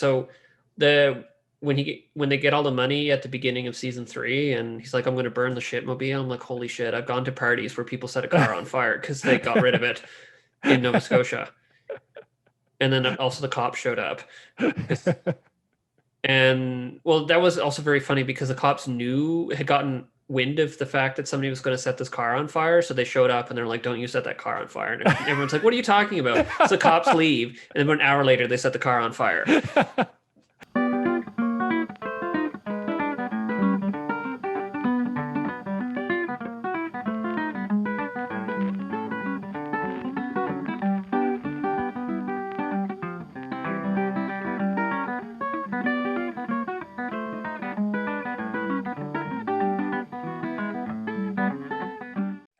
So when they get all the money at the beginning of season 3, and he's like, I'm going to burn the shitmobile. I'm like, holy shit! I've gone to parties where people set a car on fire because they got rid of it in Nova Scotia, and then also the cops showed up. And well, that was also very funny because the cops had gotten wind of the fact that somebody was going to set this car on fire, so they showed up and they're like, "Don't you set that car on fire!" And everyone's like, "What are you talking about?" So the cops leave, and then an hour later, they set the car on fire.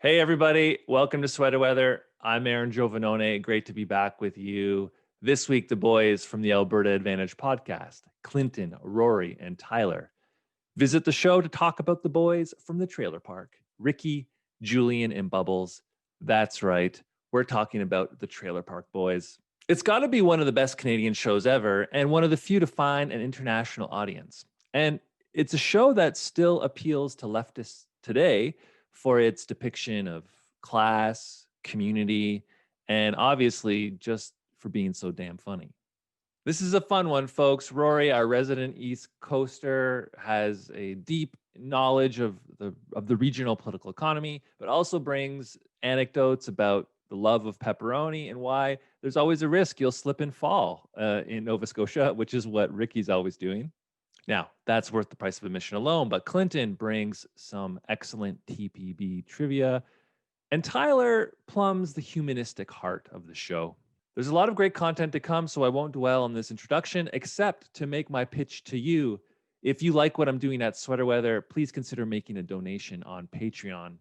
Hey, everybody. Welcome to Sweater Weather. I'm Aaron Giovanone. Great to be back with you. This week, the boys from the Alberta Advantage podcast, Clinton, Rory, and Tyler, visit the show to talk about the boys from the trailer park, Ricky, Julian, and Bubbles. That's right. We're talking about the Trailer Park Boys. It's got to be one of the best Canadian shows ever and one of the few to find an international audience. And it's a show that still appeals to leftists today for its depiction of class, community, and obviously just for being so damn funny. This is a fun one, folks. Rory, our resident East Coaster, has a deep knowledge of the regional political economy, but also brings anecdotes about the love of pepperoni and why there's always a risk you'll slip and fall in Nova Scotia, which is what Ricky's always doing. Now, that's worth the price of admission alone, but Clinton brings some excellent TPB trivia, and Tyler plumbs the humanistic heart of the show. There's a lot of great content to come, so I won't dwell on this introduction, except to make my pitch to you. If you like what I'm doing at Sweater Weather, please consider making a donation on Patreon.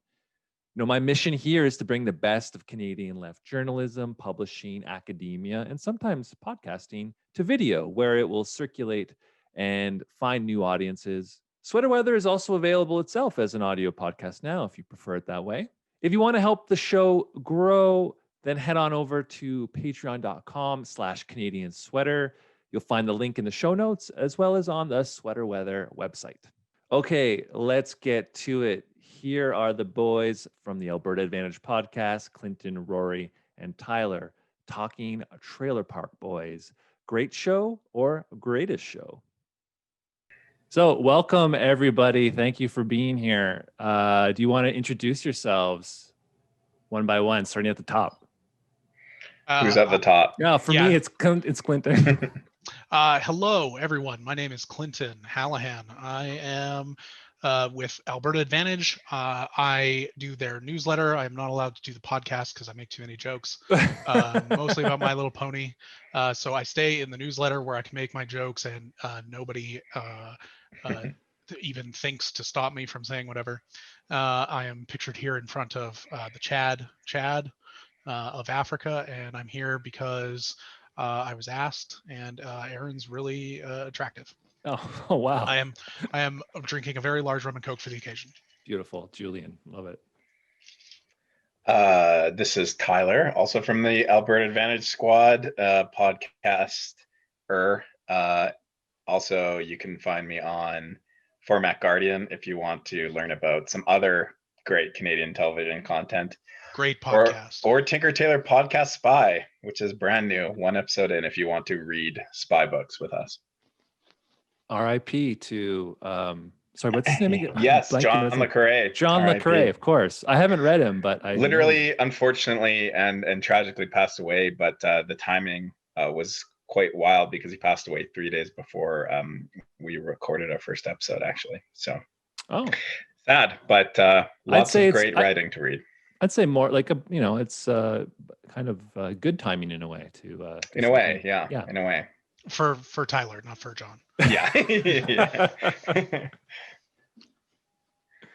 My mission here is to bring the best of Canadian left journalism, publishing, academia, and sometimes podcasting to video, where it will circulate and find new audiences. Sweater Weather is also available itself as an audio podcast now, if you prefer it that way. If you want to help the show grow, then head on over to patreon.com/Canadian Sweater. You'll find the link in the show notes as well as on the Sweater Weather website. Okay, let's get to it. Here are the boys from the Alberta Advantage podcast, Clinton, Rory, and Tyler, talking Trailer Park Boys. Great show or greatest show? So welcome, everybody. Thank you for being here. Do you want to introduce yourselves one by one, starting at the top? Who's at the top? Yeah, for me, it's Clinton. Hello, everyone. My name is Clinton Hallahan. I am with Alberta Advantage. I do their newsletter. I am not allowed to do the podcast because I make too many jokes, mostly about My Little Pony. So I stay in the newsletter where I can make my jokes, and nobody even thinks to stop me from saying whatever. I am pictured here in front of the Chad of Africa, and I'm here because I was asked, and Aaron's really attractive. Oh wow! I am drinking a very large rum and coke for the occasion. Beautiful, Julian, love it. This is Tyler, also from the Alberta Advantage Squad podcast. Also, you can find me on Format Guardian if you want to learn about some other great Canadian television content. Great podcast. Or Tinker Tailor Podcast Spy, which is brand new, one episode in if you want to read spy books with us. R.I.P. to sorry, what's his name again? Yes, John Le Carre. John Le Carre, of course. I haven't read him, but I literally, unfortunately, and tragically passed away. But the timing was quite wild because he passed away 3 days before we recorded our first episode, actually. So, sad, but lots of great writing to read. I'd say more like it's kind of good timing in a way to. In a way, yeah. In a way. For Tyler, not for John. Yeah. Yeah.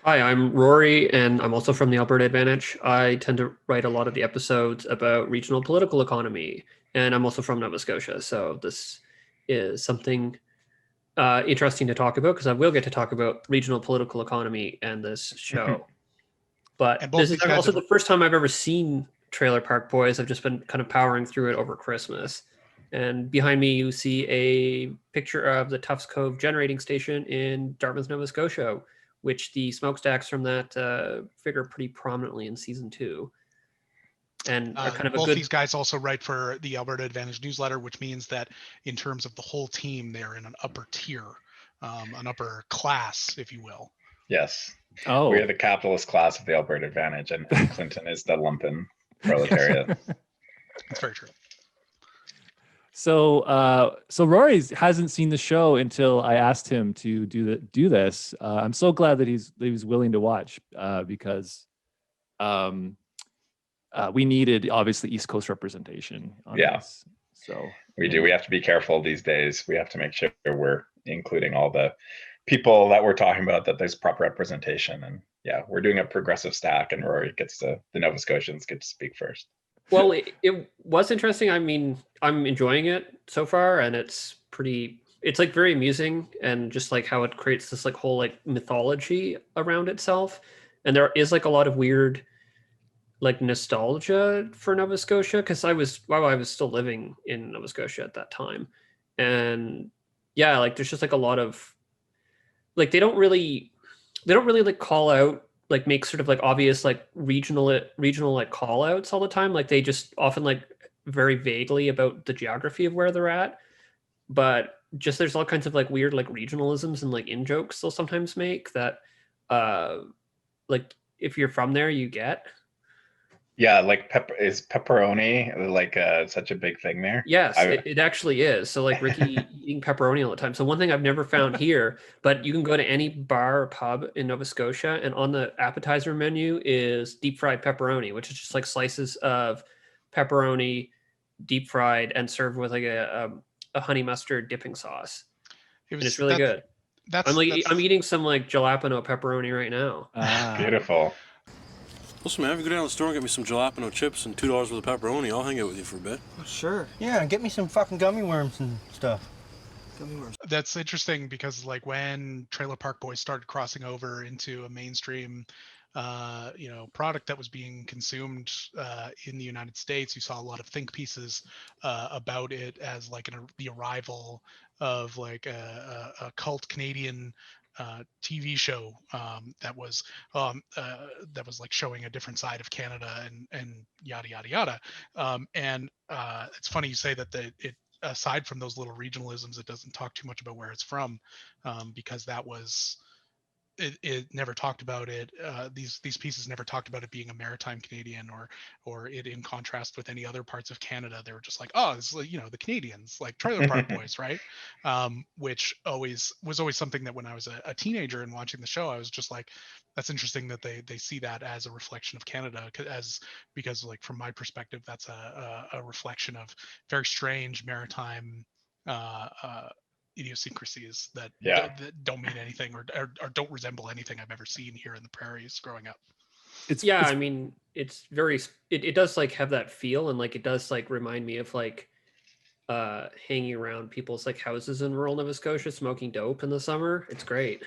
Hi, I'm Rory, and I'm also from the Alberta Advantage. I tend to write a lot of the episodes about regional political economy, and I'm also from Nova Scotia, so this is something interesting to talk about because I will get to talk about regional political economy and this show. But this is also the first time I've ever seen Trailer Park Boys. I've just been kind of powering through it over Christmas. And behind me, you see a picture of the Tufts Cove generating station in Dartmouth, Nova Scotia, which the smokestacks from that figure pretty prominently in season 2. And are kind of both these guys also write for the Alberta Advantage newsletter, which means that in terms of the whole team, they're in an upper tier, an upper class, if you will. Yes. Oh, We are the capitalist class of the Alberta Advantage, and Clinton is the lumpen proletariat. That's very true. so Rory hasn't seen the show until I asked him to do this. I'm so glad that he's willing to watch because we needed obviously East Coast representation on this. So we do. We have to be careful these days. We have to make sure we're including all the people that we're talking about, that there's proper representation. And yeah, we're doing a progressive stack, and Rory gets to, the Nova Scotians get to speak first. Well, it was interesting. I mean, I'm enjoying it so far, and it's like very amusing, and just like how it creates this like whole like mythology around itself. And there is like a lot of weird like nostalgia for Nova Scotia, because I was still living in Nova Scotia at that time. And yeah, like there's just like a lot of like they don't really like call out, like make sort of like obvious like regional like call outs all the time. Like they just often like very vaguely about the geography of where they're at, but just there's all kinds of like weird like regionalisms and like in jokes they'll sometimes make that like if you're from there you get. Yeah, like is pepperoni like such a big thing there? Yes, it actually is. So like Ricky eating pepperoni all the time. So one thing I've never found here, but you can go to any bar or pub in Nova Scotia, and on the appetizer menu is deep fried pepperoni, which is just like slices of pepperoni, deep fried, and served with like a honey mustard dipping sauce. And it's really good. I'm eating some like jalapeno pepperoni right now. Beautiful. Listen, man, if you go down to the store and get me some jalapeno chips and $2 worth of pepperoni, I'll hang out with you for a bit. Sure. Yeah, and get me some fucking gummy worms and stuff. Gummy worms. That's interesting because like when Trailer Park Boys started crossing over into a mainstream product that was being consumed in the United States, you saw a lot of think pieces about it as like the arrival of like a cult Canadian TV show that was like showing a different side of Canada and yada yada yada. And it's funny you say that it aside from those little regionalisms, it doesn't talk too much about where it's from, because that was it never talked about it. These pieces never talked about it being a maritime Canadian or it in contrast with any other parts of Canada. They were just like, oh, it's like, the Canadians, like Trailer Park Boys, right? Which was always something that when I was a teenager and watching the show, I was just like, that's interesting that they see that as a reflection of Canada, because like from my perspective, that's a reflection of very strange maritime idiosyncrasies that don't mean anything or don't resemble anything I've ever seen here in the prairies growing up. I mean, it's very it does like have that feel, and like it does like remind me of like hanging around people's like houses in rural Nova Scotia smoking dope in the summer. It's great.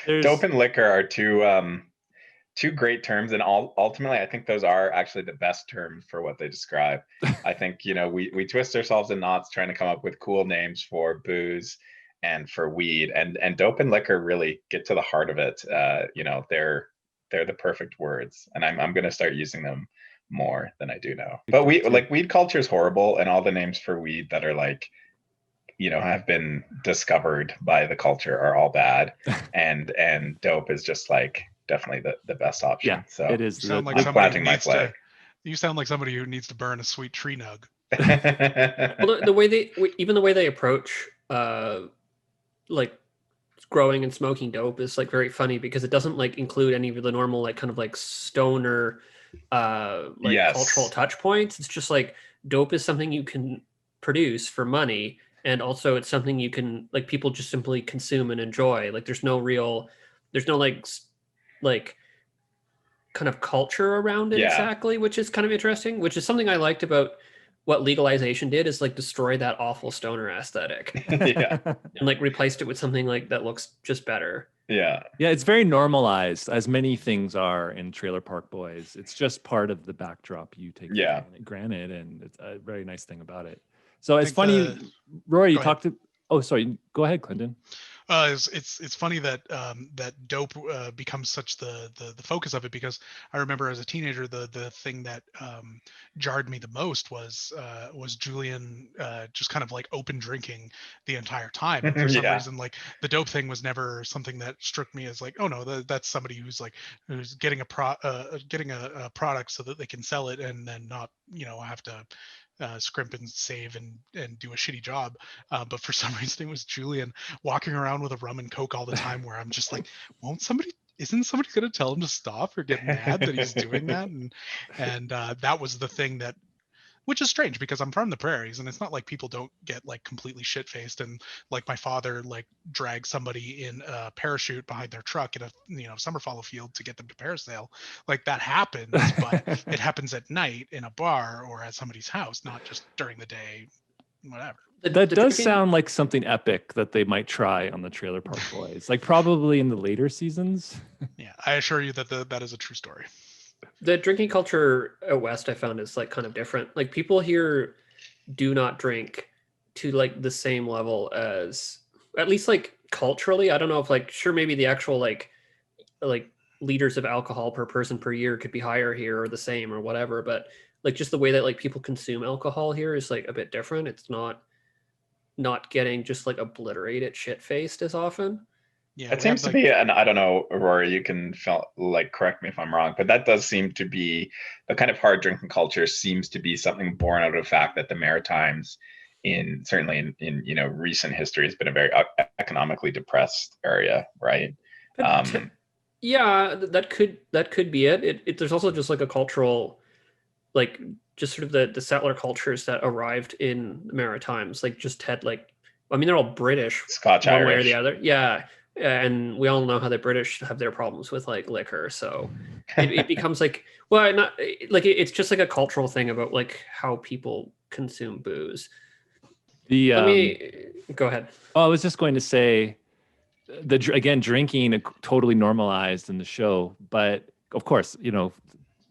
Dope and liquor are two great terms, and ultimately I think those are actually the best terms for what they describe. I think we twist ourselves in knots trying to come up with cool names for booze and for weed, and dope and liquor really get to the heart of it. They're the perfect words, and I'm going to start using them more than I do now. But weed culture is horrible, and all the names for weed that are like have been discovered by the culture are all bad, and dope is just like definitely the best option. Yeah, so it is. I'm planting my flag. You sound like somebody who needs to burn a sweet tree nug. Well, the way they approach like growing and smoking dope is like very funny, because it doesn't like include any of the normal like kind of like stoner cultural touch points. It's just like dope is something you can produce for money, and also it's something you can like people just simply consume and enjoy. Like there's no like kind of culture around it exactly, which is kind of interesting, which is something I liked about what legalization did, is like destroy that awful stoner aesthetic. Yeah. And like replaced it with something like that looks just better. Yeah. Yeah, it's very normalized, as many things are in Trailer Park Boys. It's just part of the backdrop you take Yeah. for granted, and it's a very nice thing about it. So I it's think funny, Rory, you Go ahead. talked to. Oh, sorry. Go ahead, Clinton. It's funny that that dope becomes such the focus of it, because I remember as a teenager the thing that jarred me the most was Julian just kind of like open drinking the entire time, and for some Yeah. reason like the dope thing was never something that struck me as like, oh no, that's somebody who's like who's getting a product so that they can sell it and then not have to scrimp and save and do a shitty job. But for some reason it was Julian walking around with a rum and coke all the time, where I'm just like, isn't somebody going to tell him to stop or get mad that he's doing that? And that was the thing that, which is strange because I'm from the prairies and it's not like people don't get like completely shit faced and like my father like drags somebody in a parachute behind their truck in a summer follow field to get them to parasail. Like that happens, but it happens at night in a bar or at somebody's house, not just during the day, whatever. That does sound like something epic that they might try on the Trailer Park Boys, like probably in the later seasons. Yeah, I assure you that that is a true story. The drinking culture out west, I found, is like kind of different. Like people here do not drink to like the same level as, at least like culturally. I don't know if like, sure, maybe the actual like liters of alcohol per person per year could be higher here or the same or whatever, but like just the way that like people consume alcohol here is like a bit different. It's not getting just like obliterated shit faced as often. Yeah, It seems to be, and I don't know, Rory, you can correct me if I'm wrong, but that does seem to be the kind of hard drinking culture seems to be something born out of the fact that the Maritimes, certainly in recent history, has been a very economically depressed area, right? Yeah, that could be it. There's also just like a cultural, like just sort of the settler cultures that arrived in the Maritimes, like just had like, I mean, they're all British, Scotch, one Irish, way or the other. Yeah. And we all know how the British have their problems with like liquor, so it becomes like, well, not like it's just like a cultural thing about like how people consume booze. Let me go ahead. Oh, I was just going to say, again, drinking totally normalized in the show, but of course,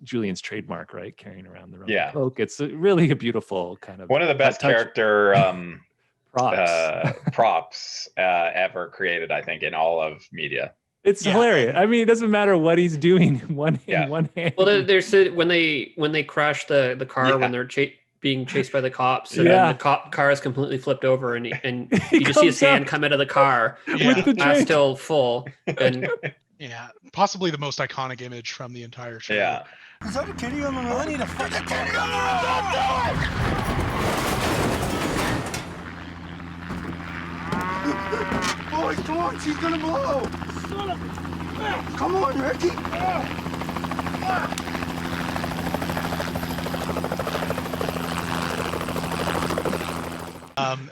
Julian's trademark, right? Carrying around the rum and coke. It's really a beautiful kind of one of the best character props ever created, I think, in all of media. It's hilarious. I mean, it doesn't matter what he's doing. One hand. Well, there's when they crash the car when they're being chased by the cops, and then the car is completely flipped over, and you just see his hand come out of the car with the glass still full. And yeah, possibly the most iconic image from the entire show. Yeah. Is that a kitty on the road? I need a fucking kitty on the road! Don't do it! Boys, come on, she's gonna blow! Son of a... Come on, Ricky!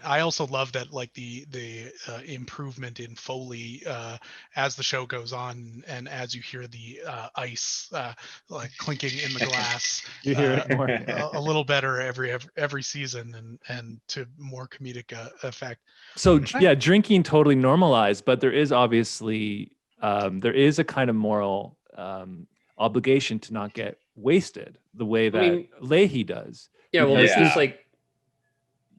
I also love that, like the improvement in Foley as the show goes on, and as you hear the ice like clinking in the glass, you hear it more. a little better every season, and to more comedic effect. So yeah, drinking totally normalized, but there is obviously there is a kind of moral obligation to not get wasted the way that Leahy does. Yeah, well,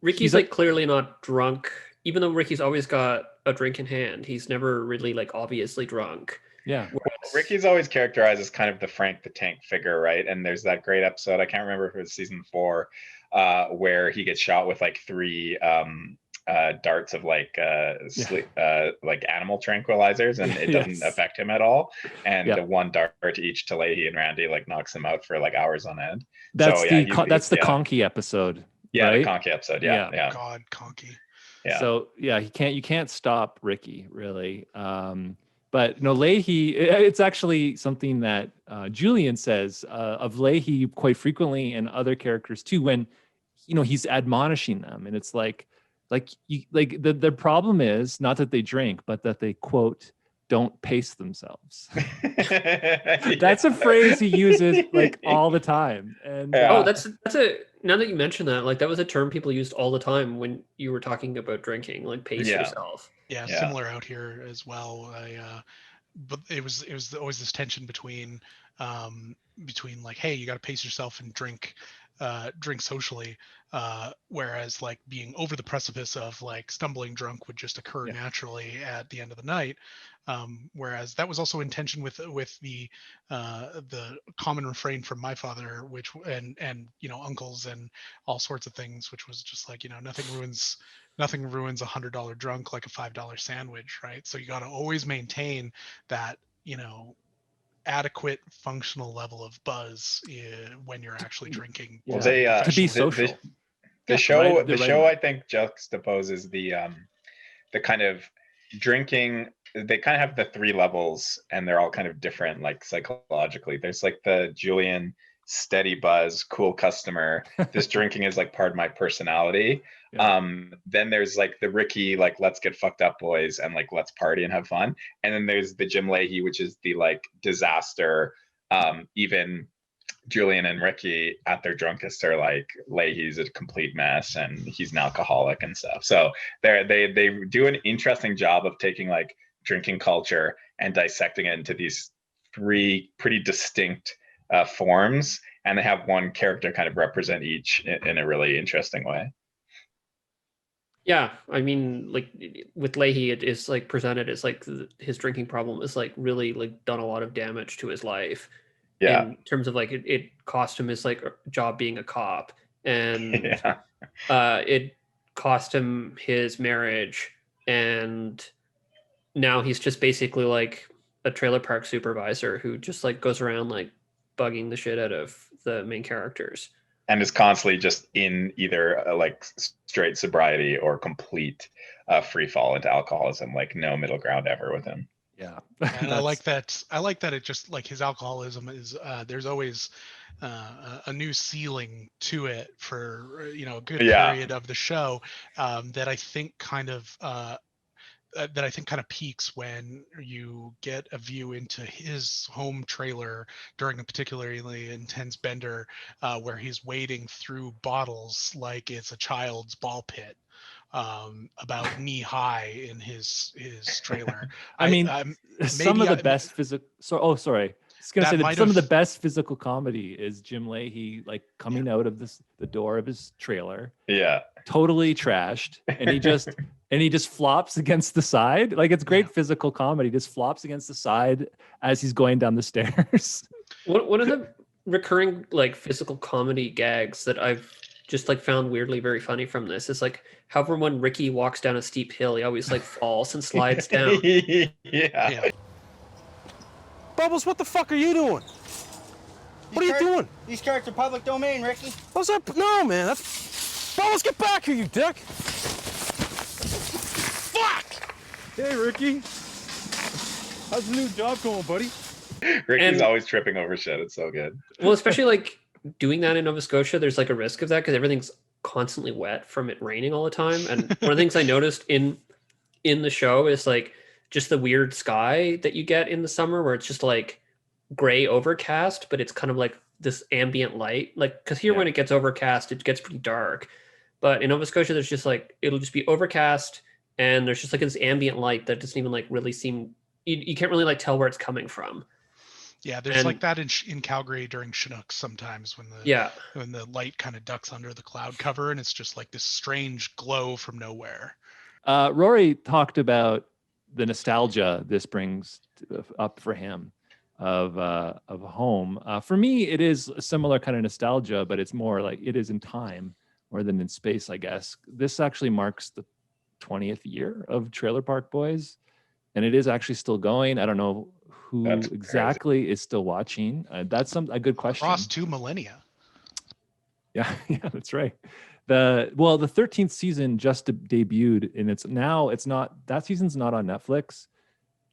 Ricky's like clearly not drunk, even though Ricky's always got a drink in hand. He's never really like obviously drunk. Yeah. Ricky's always characterized as kind of the Frank the Tank figure, right? And there's that great episode, I can't remember if it was season 4, where he gets shot with like 3 darts of like animal tranquilizers, and it doesn't affect him at all. And the one dart each to Leahy and Randy like knocks him out for like hours on end. That's the Conky episode. Yeah, right? the Conky episode. Yeah. God, Conky. Yeah. So you can't stop Ricky really. But no, Leahy, it's actually something that Julian says of Leahy quite frequently, and other characters too, when he's admonishing them, and it's like the problem is not that they drink, but that they, quote, don't pace themselves. That's a phrase he uses like all the time. And that's now that you mention that, like that was a term people used all the time when you were talking about drinking, like pace Yeah. yourself. Yeah, Yeah. similar out here as well. But it was always this tension between like, hey, you got to pace yourself and drink socially, whereas like being over the precipice of like stumbling drunk would just occur Yeah. naturally at the end of the night. Whereas that was also in tension with the common refrain from my father, which and uncles and all sorts of things, which was just like, nothing ruins $100 drunk like a $5 sandwich, right? So you got to always maintain that, adequate functional level of buzz when you're actually drinking. Well, they to be professionally. social. the Yeah, show the show right- I think juxtaposes the kind of drinking. They kind of have the three levels, and they're all kind of different, like psychologically. There's like the Julian steady buzz, cool customer. This drinking is like part of my personality. Yeah. Then there's like the Ricky, like let's get fucked up boys and like let's party and have fun. And then there's the Jim Leahy, which is the like disaster. Even Julian and Ricky at their drunkest are like, Leahy's a complete mess and he's an alcoholic and stuff. So they do an interesting job of taking like drinking culture and dissecting it into these three pretty distinct forms, and they have one character kind of represent each in a really interesting way. Yeah, I mean, like with Leahy, it is like presented as like his drinking problem is like really like done a lot of damage to his life. Yeah. In terms of like it cost him his like job being a cop, and Yeah. it cost him his marriage, and now he's just basically like a trailer park supervisor who just like goes around like bugging the shit out of the main characters. And is constantly just in either like straight sobriety or complete free fall into alcoholism, like no middle ground ever with him. Yeah. And I like that it just like his alcoholism is there's always a new ceiling to it for a good period of the show, that I think kind of peaks when you get a view into his home trailer during a particularly intense bender, where he's wading through bottles like it's a child's ball pit, about knee high in his trailer. I mean, some of the best physical. So, sorry. I was gonna say that some of the best physical comedy is Jim Leahy like coming out of the door of his trailer. Yeah. Totally trashed, and he just flops against the side. Like it's great physical comedy. Just flops against the side as he's going down the stairs. One of the recurring like physical comedy gags that I've just like found weirdly very funny from this is like however when Ricky walks down a steep hill, he always like falls and slides down. Yeah. Bubbles, what the fuck are you doing? What are you doing? These carts are public domain, Ricky. What's up? No, man. That's... Bubbles, get back here, you dick! Fuck! Hey, Ricky. How's the new job going, buddy? Ricky's always tripping over shit. It's so good. Well, especially like doing that in Nova Scotia, there's like a risk of that because everything's constantly wet from it raining all the time. And one of the things I noticed in the show is like just the weird sky that you get in the summer where it's just like gray overcast, but it's kind of like this ambient light. Like, because here when it gets overcast, it gets pretty dark. But in Nova Scotia, there's just like, it'll just be overcast and there's just like this ambient light that doesn't even like really seem, you can't really like tell where it's coming from. Yeah, there's like that in Calgary during Chinooks sometimes when the light kind of ducks under the cloud cover and it's just like this strange glow from nowhere. Rory talked about the nostalgia this brings up for him of home. For me, it is a similar kind of nostalgia, but it's more like it is in time more than in space, I guess. This actually marks the 20th year of Trailer Park Boys, and it is actually still going. I don't know who exactly is still watching. That's a good question. Across 2 millennia. Yeah, that's right. The 13th season just debuted, and that season's not on Netflix,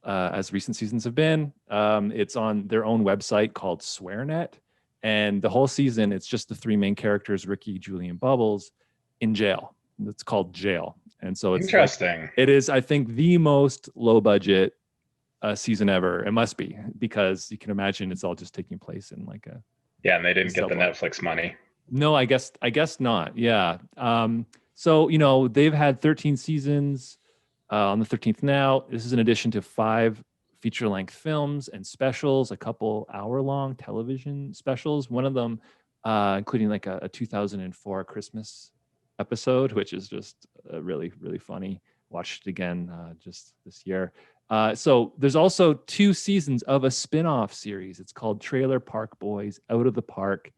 as recent seasons have been. It's on their own website called SwearNet, and the whole season it's just the 3 main characters, Ricky, Julian, Bubbles, in jail. It's called Jail, and so it's interesting. Like, it is, I think, the most low budget season ever. It must be, because you can imagine it's all just taking place in like a and they didn't get the Netflix money. No, I guess not. Yeah. So they've had 13 seasons. On the 13th now. This is in addition to 5 feature-length films and specials, a couple hour-long television specials. One of them, including like a 2004 Christmas episode, which is just really, really funny. Watched it again just this year. So there's also 2 seasons of a spin-off series. It's called Trailer Park Boys Out of the Park.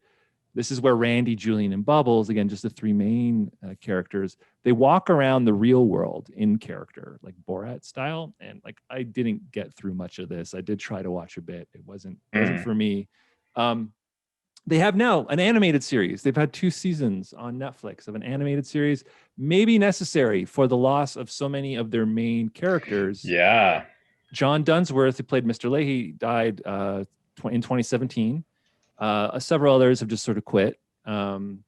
This is where Randy, Julian, and Bubbles, again, just the 3 main characters, they walk around the real world in character, like Borat style. And like, I didn't get through much of this. I did try to watch a bit. It wasn't for me. They have now an animated series. They've had 2 seasons on Netflix of an animated series, maybe necessary for the loss of so many of their main characters. Yeah. John Dunsworth, who played Mr. Leahy, died in 2017. Several others have just sort of quit. And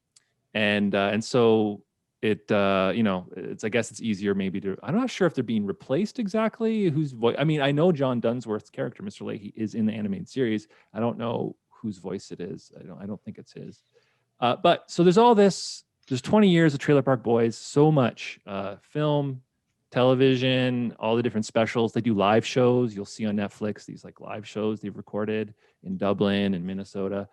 so it, it's, I guess it's easier maybe to, I'm not sure if they're being replaced exactly. Whose voice, I mean, I know John Dunsworth's character, Mr. Leahy, is in the animated series. I don't know whose voice it is. I don't think it's his. But so there's all this, there's 20 years of Trailer Park Boys, so much film, television, all the different specials. They do live shows. You'll see on Netflix these like live shows they've recorded in Dublin and Minnesota.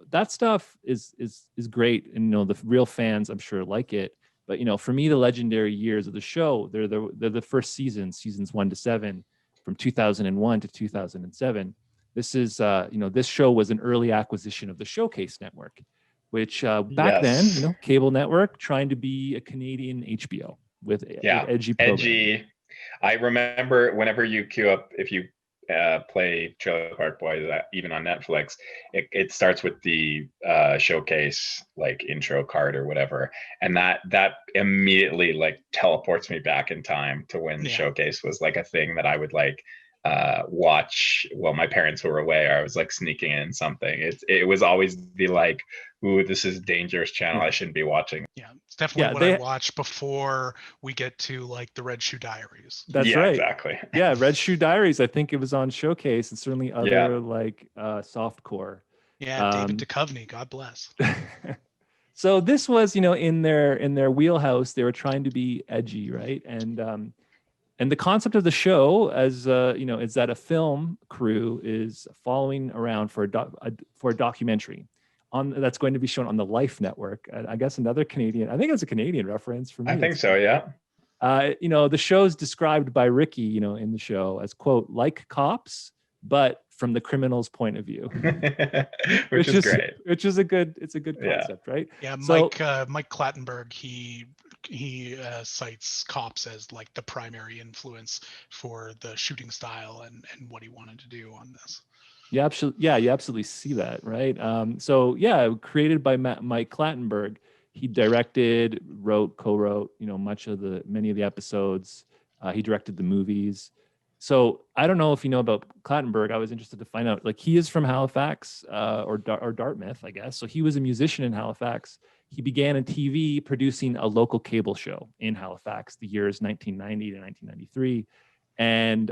That stuff is great, and the real fans, I'm sure, like it. But for me, the legendary years of the show, they're the first seasons 1 to 7, from 2001 to 2007. This is this show was an early acquisition of the Showcase network, which back then, cable network, trying to be a Canadian HBO with edgy programming. Edgy. I remember whenever you queue up, if you play Trailer Park Boys, even on Netflix, it starts with the Showcase like intro card or whatever, and that immediately like teleports me back in time to when Showcase was like a thing that I would like watch while my parents were away, or I was like sneaking in something. It was always the like, ooh, this is dangerous channel, I shouldn't be watching. Yeah, it's definitely what I watch before we get to like the Red Shoe Diaries. That's right. Exactly. Yeah, Red Shoe Diaries, I think it was on Showcase, and certainly other like softcore. Yeah, David Duchovny, God bless. So this was, in their wheelhouse. They were trying to be edgy, right? And the concept of the show, as is that a film crew is following around for a documentary that's going to be shown on the Life Network. I guess another Canadian. I think it's a Canadian reference for me. I think so. Yeah. The show's described by Ricky, in the show as, quote, like cops, but from the criminal's point of view, which is great. Which is a good concept, right? Yeah. Mike Clattenburg, he cites cops as like the primary influence for the shooting style and what he wanted to do on this. Yeah, absolutely. Yeah, you absolutely see that, right? Created by Mike Clattenburg. He directed, co-wrote, many of the episodes. He directed the movies. So I don't know if you know about Clattenburg. I was interested to find out. Like, he is from Halifax or Dartmouth, I guess. So he was a musician in Halifax. He began in TV producing a local cable show in Halifax, the years 1990 to 1993. And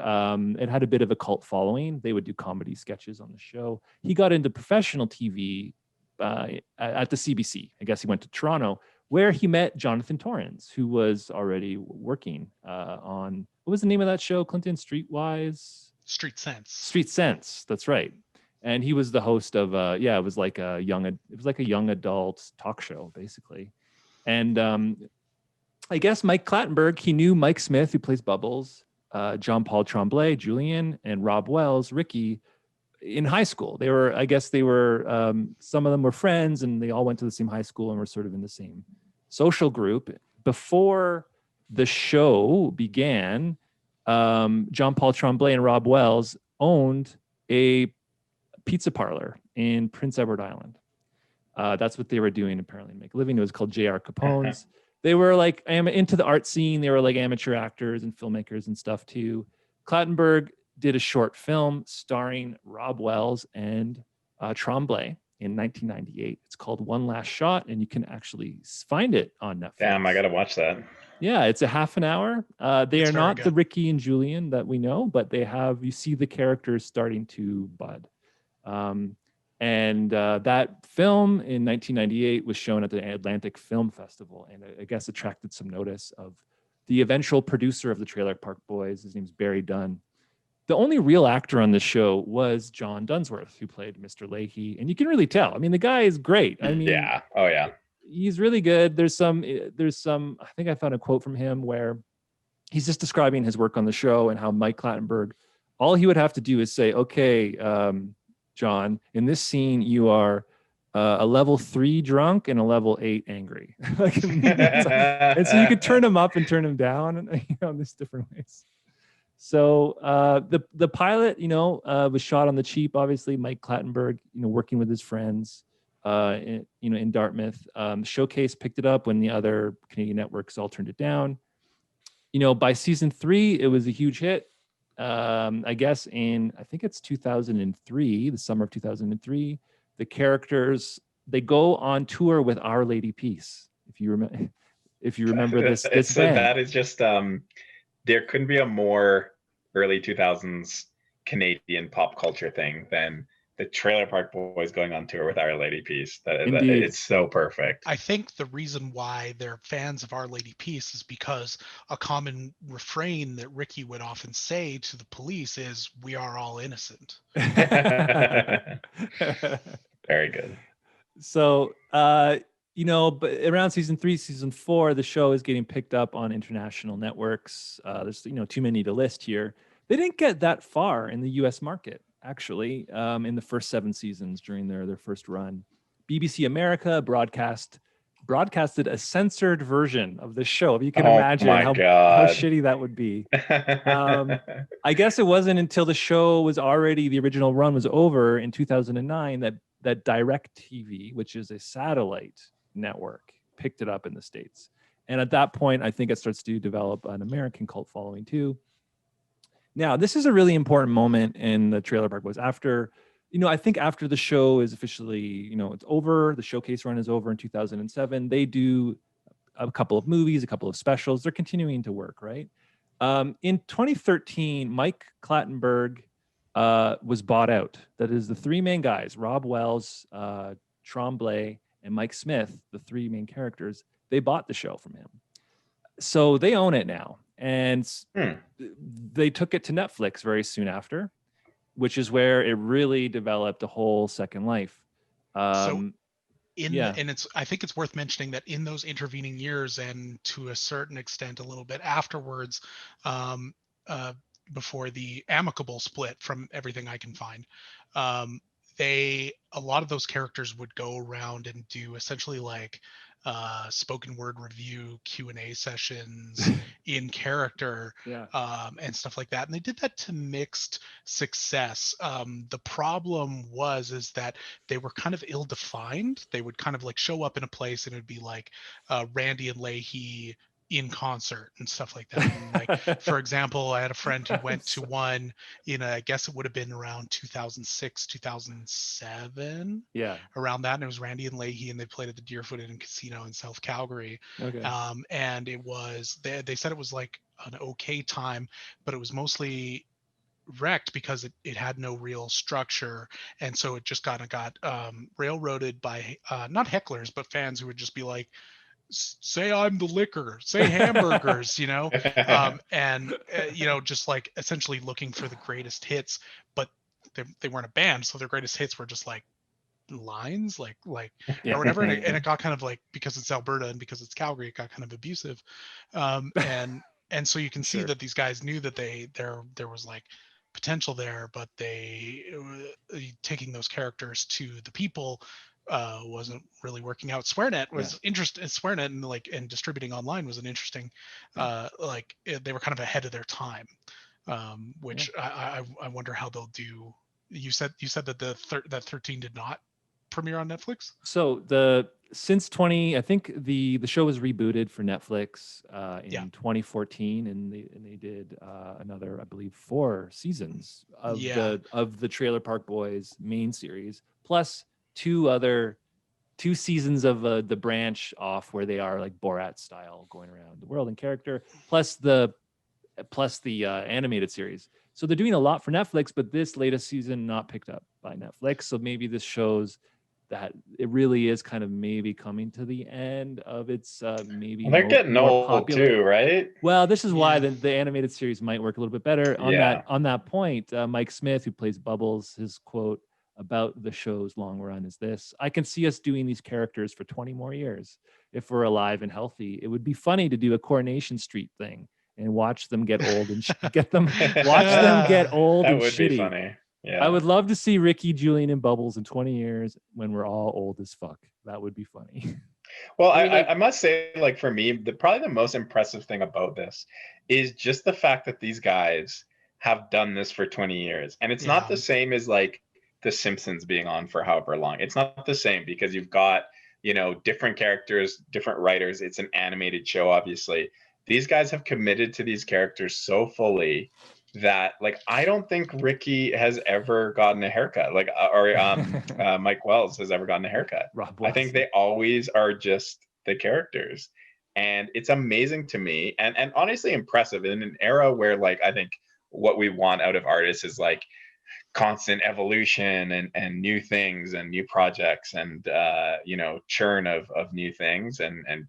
it had a bit of a cult following. They would do comedy sketches on the show. He got into professional TV at the CBC. I guess he went to Toronto, where he met Jonathan Torrens, who was already working on, what was the name of that show, Clinton? Streetwise? Street Sense. Street Sense, that's right. And he was the host of, it was like a young adult talk show, basically. And I guess Mike Clattenburg, he knew Mike Smith, who plays Bubbles, John Paul Tremblay, Julian, and Rob Wells, Ricky, in high school. They were some of them were friends, and they all went to the same high school and were sort of in the same social group. Before the show began, John Paul Tremblay and Rob Wells owned a pizza parlor in Prince Edward Island. That's what they were doing, apparently, to make a living. It was called J.R. Capone's. They were like into the art scene. They were like amateur actors and filmmakers and stuff too. Clattenburg did a short film starring Rob Wells and Tremblay in 1998. It's called One Last Shot, and you can actually find it on Netflix. Damn, I gotta watch that. Yeah, it's a half an hour. They are not the Ricky and Julian that we know, but you see the characters starting to bud. And that film in 1998 was shown at the Atlantic Film Festival, and I guess attracted some notice of the eventual producer of the Trailer Park Boys. His name's Barry Dunn. The only real actor on the show was John Dunsworth, who played Mr. Leahy, and you can really tell. I mean, the guy is great. I mean, yeah, oh yeah, he's really good. There's some. I think I found a quote from him where he's just describing his work on the show and how Mike Clattenburg, all he would have to do is say, "Okay, John, in this scene, you are a level 3 drunk and a level 8 angry." And so you could turn him up and turn him down, in these different ways. So the pilot, was shot on the cheap. Obviously, Mike Clattenburg, working with his friends, in Dartmouth. Showcase picked it up when the other Canadian networks all turned it down. By season 3, it was a huge hit. I guess I think it's 2003, the summer of 2003. The characters, they go on tour with Our Lady Peace. If you remember this band. That is just there couldn't be a more early 2000s Canadian pop culture thing than the Trailer Park Boys going on tour with Our Lady Peace. It's so perfect. I think the reason why they're fans of Our Lady Peace is because a common refrain that Ricky would often say to the police is, "We are all innocent." Very good. So, but around season 3, season 4, the show is getting picked up on international networks. There's, too many to list here. They didn't get that far in the U.S. market, actually, in the first 7 seasons during their first run. BBC America broadcasted a censored version of the show. If you can imagine how shitty that would be. I guess it wasn't until the original run was over in 2009 that DirecTV, which is a satellite network, picked it up in the States. And at that point, I think it starts to develop an American cult following too. Now, this is a really important moment in the Trailer Park Boys. After the show is officially, it's over, the showcase run is over in 2007, they do a couple of movies, a couple of specials. They're continuing to work, right? In 2013, Mike Clattenburg was bought out. That is the 3 main guys, Rob Wells, Tremblay, and Mike Smith, the 3 main characters. They bought the show from him. So they own it now. And they took it to Netflix very soon after, which is where it really developed a whole second life. And I think it's worth mentioning that in those intervening years, and to a certain extent a little bit afterwards, before the amicable split, from everything I can find, a lot of those characters would go around and do essentially like spoken word review Q&A sessions in character, and stuff like that, and they did that to mixed success. The problem is that they were kind of ill-defined. They would kind of like show up in a place and it would be like Randy and Leahy in concert and stuff like that. And like, for example, I had a friend who went to one I guess it would have been around 2006, 2007, around that, and it was Randy and Leahy, and they played at the Deerfoot Inn Casino in South Calgary. And it was, they said it was like an okay time, but it was mostly wrecked because it had no real structure, and so it just got railroaded by not hecklers but fans who would just be like, "Say I'm the liquor, say hamburgers," just like essentially looking for the greatest hits, but they weren't a band, so their greatest hits were just like lines, or whatever. And it got kind of like, because it's Alberta and because it's Calgary, it got kind of abusive. And so you can see that these guys knew that there was like potential there, but they taking those characters to the people wasn't really working out. SwearNet was interesting. SwearNet and distributing online was an interesting, they were kind of ahead of their time, which I wonder how they'll do. You said that that 13 did not premiere on Netflix. So I think the show was rebooted for Netflix in 2014, and they did another, I believe, 4 seasons of the Trailer Park Boys main series, plus 2 seasons of the branch off where they are like Borat style, going around the world in character, plus the animated series. So they're doing a lot for Netflix, but this latest season not picked up by Netflix. So maybe this shows that it really is kind of maybe coming to the end of its maybe Well, they're getting more old popular. too, right? Well, this is why the animated series might work a little bit better. Yeah. On that point, Mike Smith, who plays Bubbles, his quote about the show's long run is this: "I can see us doing these characters for 20 more years if we're alive and healthy. It would be funny to do a Coronation Street thing and watch them get old and watch them get old That and would shitty. be funny. Yeah. I would love to see Ricky, Julian, and Bubbles in 20 years when we're all old as fuck. That would be funny." Well, I mean, like- I must say, like, for me, probably the most impressive thing about this is just the fact that these guys have done this for 20 years. And it's not the same as like The Simpsons being on for however long. It's not the same because you've got, you know, different characters, different writers. It's an animated show, obviously. These guys have committed to these characters so fully that, like, I don't think Ricky has ever gotten a haircut, like, or Mike Wells has ever gotten a haircut. I think they always are just the characters, and it's amazing to me, and honestly impressive in an era where, like, I think what we want out of artists is like constant evolution and new things and new projects and you know, churn of new things and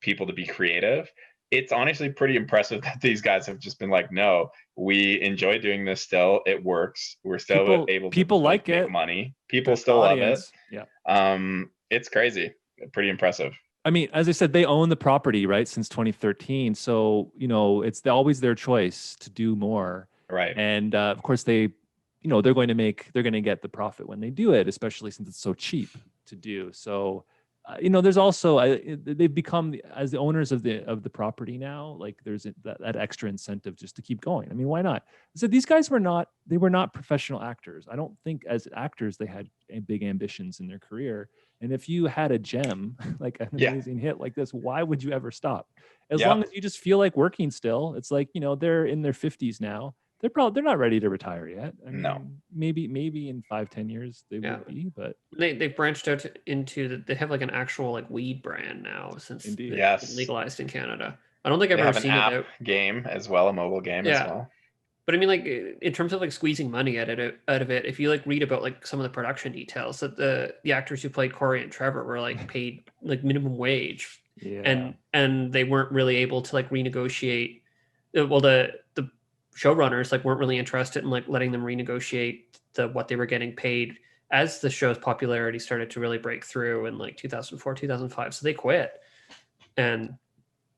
people to be creative. It's honestly pretty impressive that these guys have just been like, no, we enjoy doing this still. It works. We're still able to like make it. money. People Good still audience. love it. Yeah. It's crazy. Pretty impressive. I mean, as I said, they own the property, right, since 2013. So, you know, it's always their choice to do more. Right. And of course, they, you know, they're going to get the profit when they do it, especially since it's so cheap to do. So, you know, there's also they've become, as the owners of the property now, like there's that extra incentive just to keep going. I mean, why not? So these guys were not professional actors. I don't think as actors they had big ambitions in their career. And if you had a gem, like an amazing hit like this, why would you ever stop? As long as you just feel like working still. It's like, you know, they're in their 50s now. They're not ready to retire yet. I mean, maybe in 5-10 years they will be, but they've branched out into they have like an actual like weed brand now since it's legalized in Canada. I don't think I've ever seen an app game as well, a mobile game as well. But I mean, like in terms of like squeezing money out of it, if you like read about like some of the production details, that the actors who played Corey and Trevor were like paid like minimum wage, and they weren't really able to like renegotiate. Well, the showrunners like weren't really interested in like letting them renegotiate what they were getting paid as the show's popularity started to really break through in like 2004, 2005. So they quit, and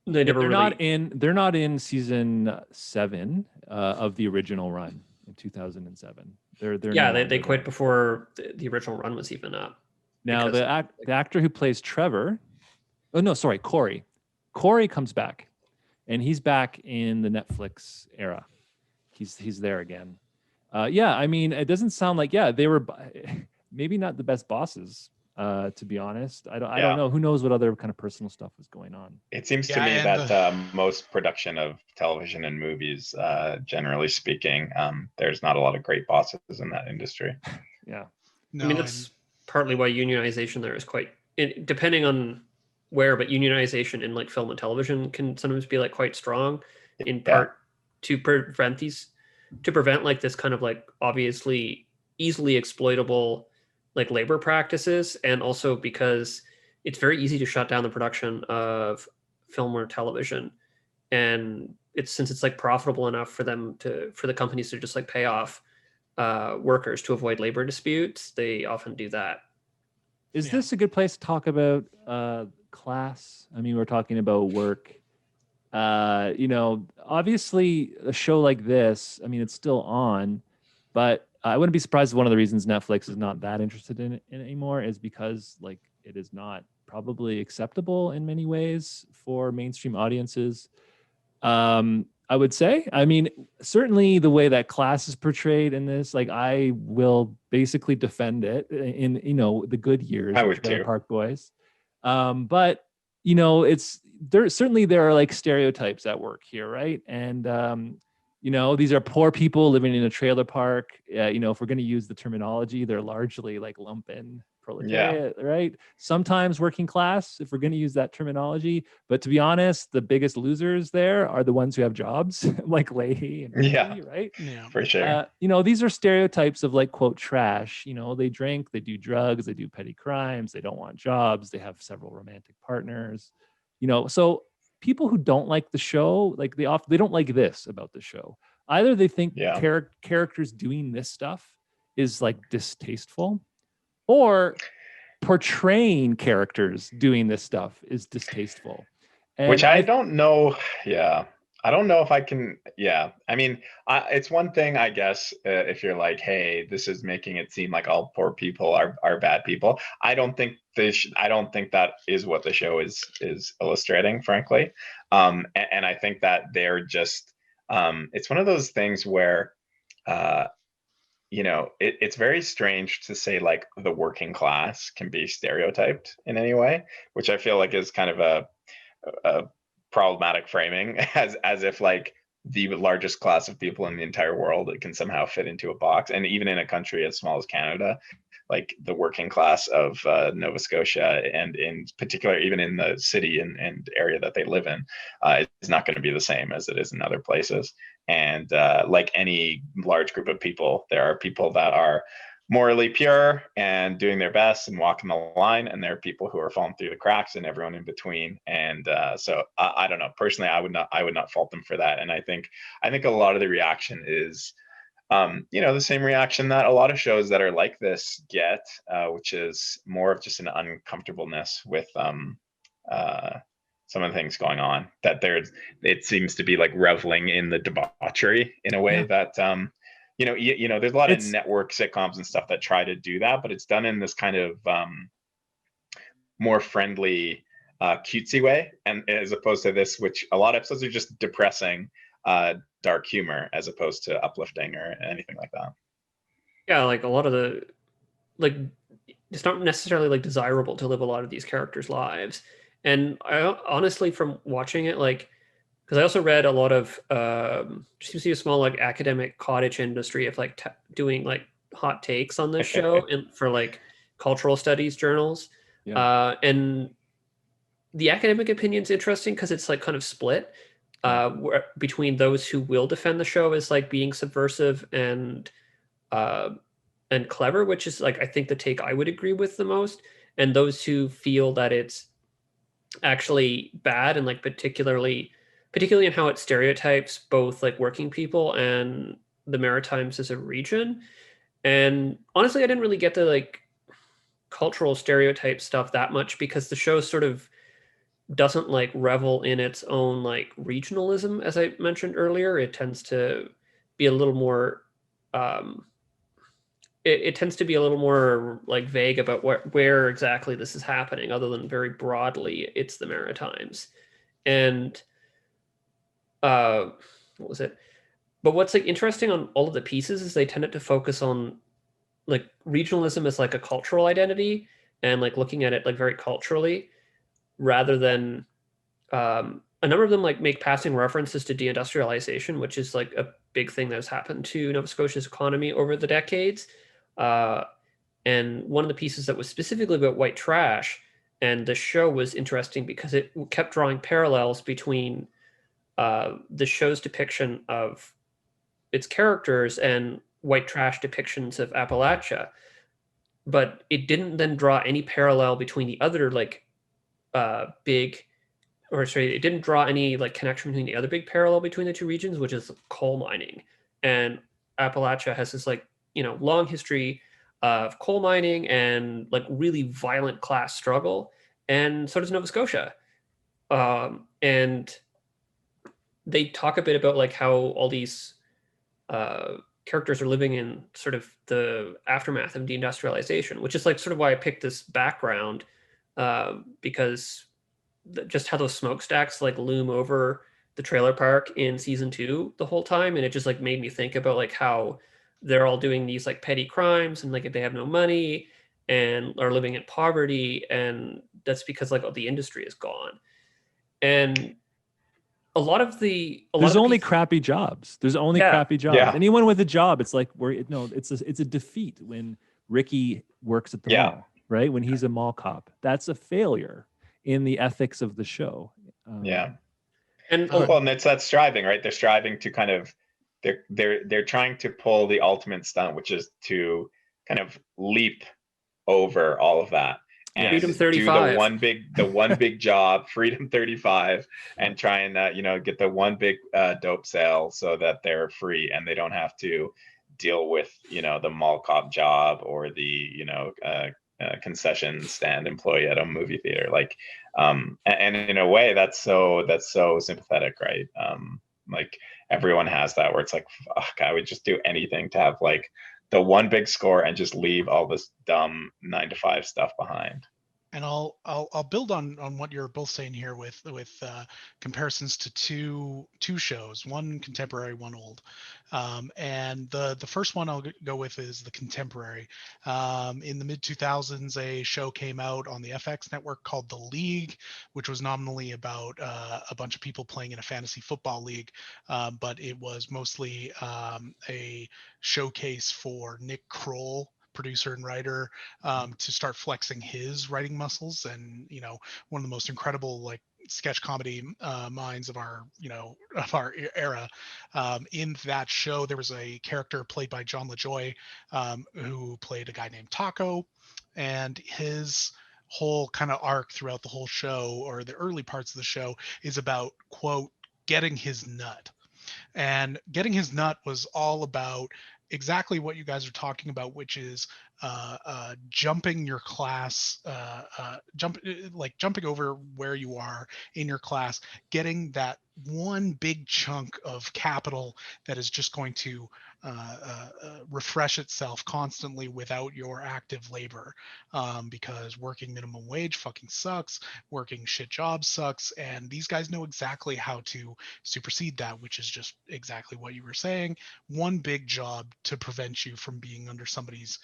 they're not in season 7 of the original run in 2007. They quit before the original run was even up. Now the actor who plays Trevor, Corey comes back, and he's back in the Netflix era. He's there again. I mean, it doesn't sound like they were maybe not the best bosses. To be honest, I don't know. Who knows what other kind of personal stuff was going on? It seems to me that most production of television and movies, generally speaking, there's not a lot of great bosses in that industry. I mean, that's partly why unionization there is quite, depending on where, but unionization in like film and television can sometimes be like quite strong, in part to prevent like this kind of like obviously easily exploitable like labor practices, and also because it's very easy to shut down the production of film or television, and since it's like profitable enough for the companies to just like pay off workers to avoid labor disputes, they often do that. Is this a good place to talk about class? I mean, we're talking about work. You know, obviously a show like this, I mean, it's still on, but I wouldn't be surprised if one of the reasons Netflix is not that interested in it anymore is because like it is not probably acceptable in many ways for mainstream audiences. I would say, I mean, certainly the way that class is portrayed in this, like I will basically defend it in, you know, the good years of Trailer Park Boys. But you know, there are like stereotypes at work here, right? And you know, these are poor people living in a trailer park. You know, if we're going to use the terminology, they're largely like lumpen proletariat, right? Sometimes working class, if we're going to use that terminology. But to be honest, the biggest losers there are the ones who have jobs, like Leahy and Ricky, right? Yeah. For sure. These are stereotypes of like, quote, trash. They drink, they do drugs, they do petty crimes, they don't want jobs, they have several romantic partners. So people who don't like the show, like they don't like this about the show. Either they think characters doing this stuff is like distasteful, or portraying characters doing this stuff is distasteful. And which I don't know. Yeah. I don't know if I can. Yeah. I mean, it's one thing, I guess, if you're like, hey, this is making it seem like all poor people are bad people. I don't think that is what the show is illustrating, frankly. And I think that they're just, it's one of those things where, it's very strange to say like the working class can be stereotyped in any way, which I feel like is kind of a problematic framing, as if like the largest class of people in the entire world, it can somehow fit into a box. And even in a country as small as Canada, like the working class of Nova Scotia, and in particular, even in the city and area that they live in, is not going to be the same as it is in other places. And like any large group of people, there are people that are morally pure and doing their best and walking the line, and there are people who are falling through the cracks, and everyone in between. And so I don't know. Personally, I would not fault them for that. And I think a lot of the reaction is, the same reaction that a lot of shows that are like this get, which is more of just an uncomfortableness with some of the things going on. That it seems to be like reveling in the debauchery in a way that. There's a lot of network sitcoms and stuff that try to do that, but it's done in this kind of more friendly, cutesy way, and as opposed to this, which a lot of episodes are just depressing, dark humor, as opposed to uplifting or anything like that. Yeah, like a lot of it's not necessarily like desirable to live a lot of these characters' lives. And I honestly, from watching it, like, because I also read a lot of seems to be a small like academic cottage industry of like doing like hot takes on this show and for like cultural studies journals. And the academic opinion's interesting because it's like kind of split between those who will defend the show as like being subversive and clever, which is like I think the take I would agree with the most, and those who feel that it's actually bad, and like particularly in how it stereotypes both like working people and the Maritimes as a region. And honestly, I didn't really get the like cultural stereotype stuff that much, because the show sort of doesn't like revel in its own like regionalism. As I mentioned earlier, it tends to be a little more it tends to be a little more like vague about where exactly this is happening, other than very broadly it's the Maritimes. And what was it? But what's like interesting on all of the pieces is they tended to focus on like regionalism as like a cultural identity, and like looking at it like very culturally, rather than a number of them like make passing references to deindustrialization, which is like a big thing that has happened to Nova Scotia's economy over the decades. And one of the pieces that was specifically about white trash, and the show was interesting because it kept drawing parallels between the show's depiction of its characters and white trash depictions of Appalachia, but it didn't then draw any parallel between the other like it didn't draw any like connection between the other big parallel between the two regions, which is coal mining. And Appalachia has this like long history of coal mining and like really violent class struggle, and so does Nova Scotia. And they talk a bit about like how all these characters are living in sort of the aftermath of deindustrialization, which is like sort of why I picked this background, because just how those smokestacks like loom over the trailer park in season 2 the whole time, and it just like made me think about like how they're all doing these like petty crimes, and like they have no money and are living in poverty, and that's because like the industry is gone. And there's only crappy jobs. Yeah. Anyone with a job, it's like it's a defeat when Ricky works at the mall. right? When he's a mall cop, that's a failure in the ethics of the show. Yeah. And Well, and it's that striving, right? They're striving to kind of they're trying to pull the ultimate stunt, which is to kind of leap over all of that and Freedom do 35. the one big job, Freedom 35, and try and you know, get the one big dope sale so that they're free and they don't have to deal with, you know, the mall cop job or the, you know, concession stand employee at a movie theater. Like, and in a way that's so sympathetic, right? Like everyone has that where it's like, fuck, I would just do anything to have like the one big score and just leave all this dumb 9 to 5 stuff behind. And I'll build on what you're both saying here with comparisons to two shows, one contemporary, one old. And the first one I'll go with is the contemporary. In the mid 2000s, a show came out on the FX network called The League, which was nominally about a bunch of people playing in a fantasy football league, but it was mostly a showcase for Nick Kroll, producer and writer, to start flexing his writing muscles. And, you know, one of the most incredible like sketch comedy minds of our era. In that show, there was a character played by John LaJoy, who played a guy named Taco, and his whole kind of arc throughout the whole show, or the early parts of the show, is about, quote, getting his nut. And getting his nut was all about exactly what you guys are talking about, which is jumping your class, jumping over where you are in your class, getting that one big chunk of capital that is just going to refresh itself constantly without your active labor, because working minimum wage fucking sucks, working shit jobs sucks, and these guys know exactly how to supersede that, which is just exactly what you were saying. One big job to prevent you from being under somebody's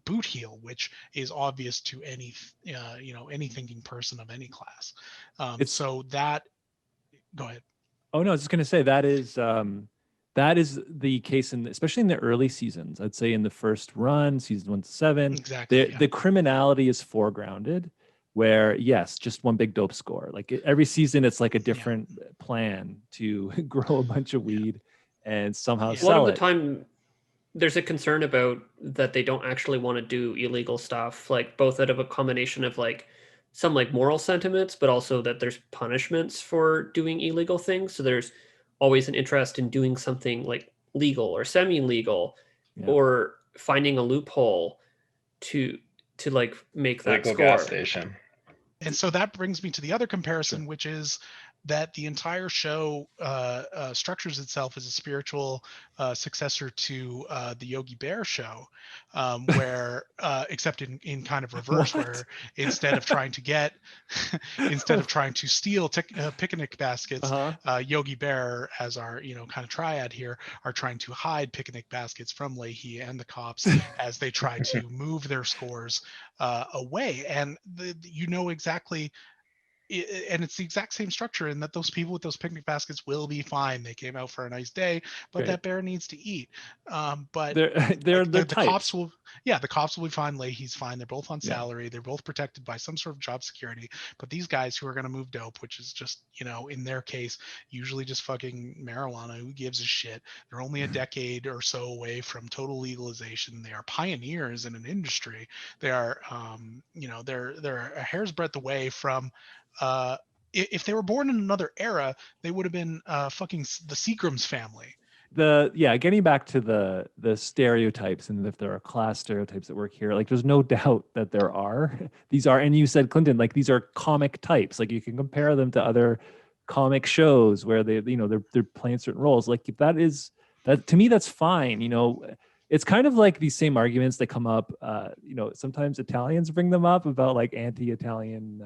boot heel, which is obvious to any any thinking person of any class. So that, go ahead. Oh no, I was just going to say that is the case especially in the early seasons. I'd say in the first run, season 1 to 7, exactly, the criminality is foregrounded, where yes, just one big dope score. Like every season, it's like a different plan to grow a bunch of weed and somehow sell it. A lot of the time, there's a concern about that they don't actually want to do illegal stuff, like both out of a combination of like some like moral sentiments, but also that there's punishments for doing illegal things. So there's always an interest in doing something like legal or semi-legal, or finding a loophole to like make that legal score. Gas station. And so that brings me to the other comparison, which is that the entire show structures itself as a spiritual successor to the Yogi Bear show, where except in kind of reverse, where instead of trying to steal picnic baskets, Yogi Bear, as our kind of triad here, are trying to hide picnic baskets from Leahy and the cops as they try to move their scores away. And exactly. And it's the exact same structure in that those people with those picnic baskets will be fine. They came out for a nice day, but that bear needs to eat. But the cops will be fine. Leahy's fine. They're both on salary. They're both protected by some sort of job security. But these guys who are going to move dope, which is just, in their case, usually just fucking marijuana, who gives a shit? They're only a decade or so away from total legalization. They are pioneers in an industry. They are, they're a hair's breadth away from, if they were born in another era, they would have been fucking the Seagrams family. Getting back to the stereotypes, and if there are class stereotypes that work here, like there's no doubt that there are. These are, and you said, Clinton, like these are comic types. Like you can compare them to other comic shows where they're playing certain roles. Like that to me, that's fine. It's kind of like these same arguments that come up. Sometimes Italians bring them up about like anti-Italian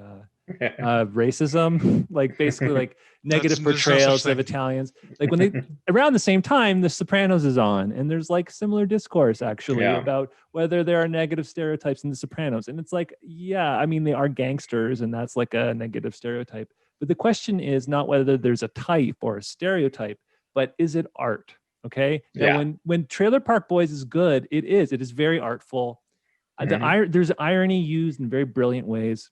racism, like basically like negative portrayals of Italians. Like when they around the same time, The Sopranos is on, and there's like similar discourse actually about whether there are negative stereotypes in The Sopranos. And it's like, I mean, they are gangsters, and that's like a negative stereotype. But the question is not whether there's a type or a stereotype, but is it art? Okay. Now, when Trailer Park Boys is good, it is very artful. There's irony used in very brilliant ways.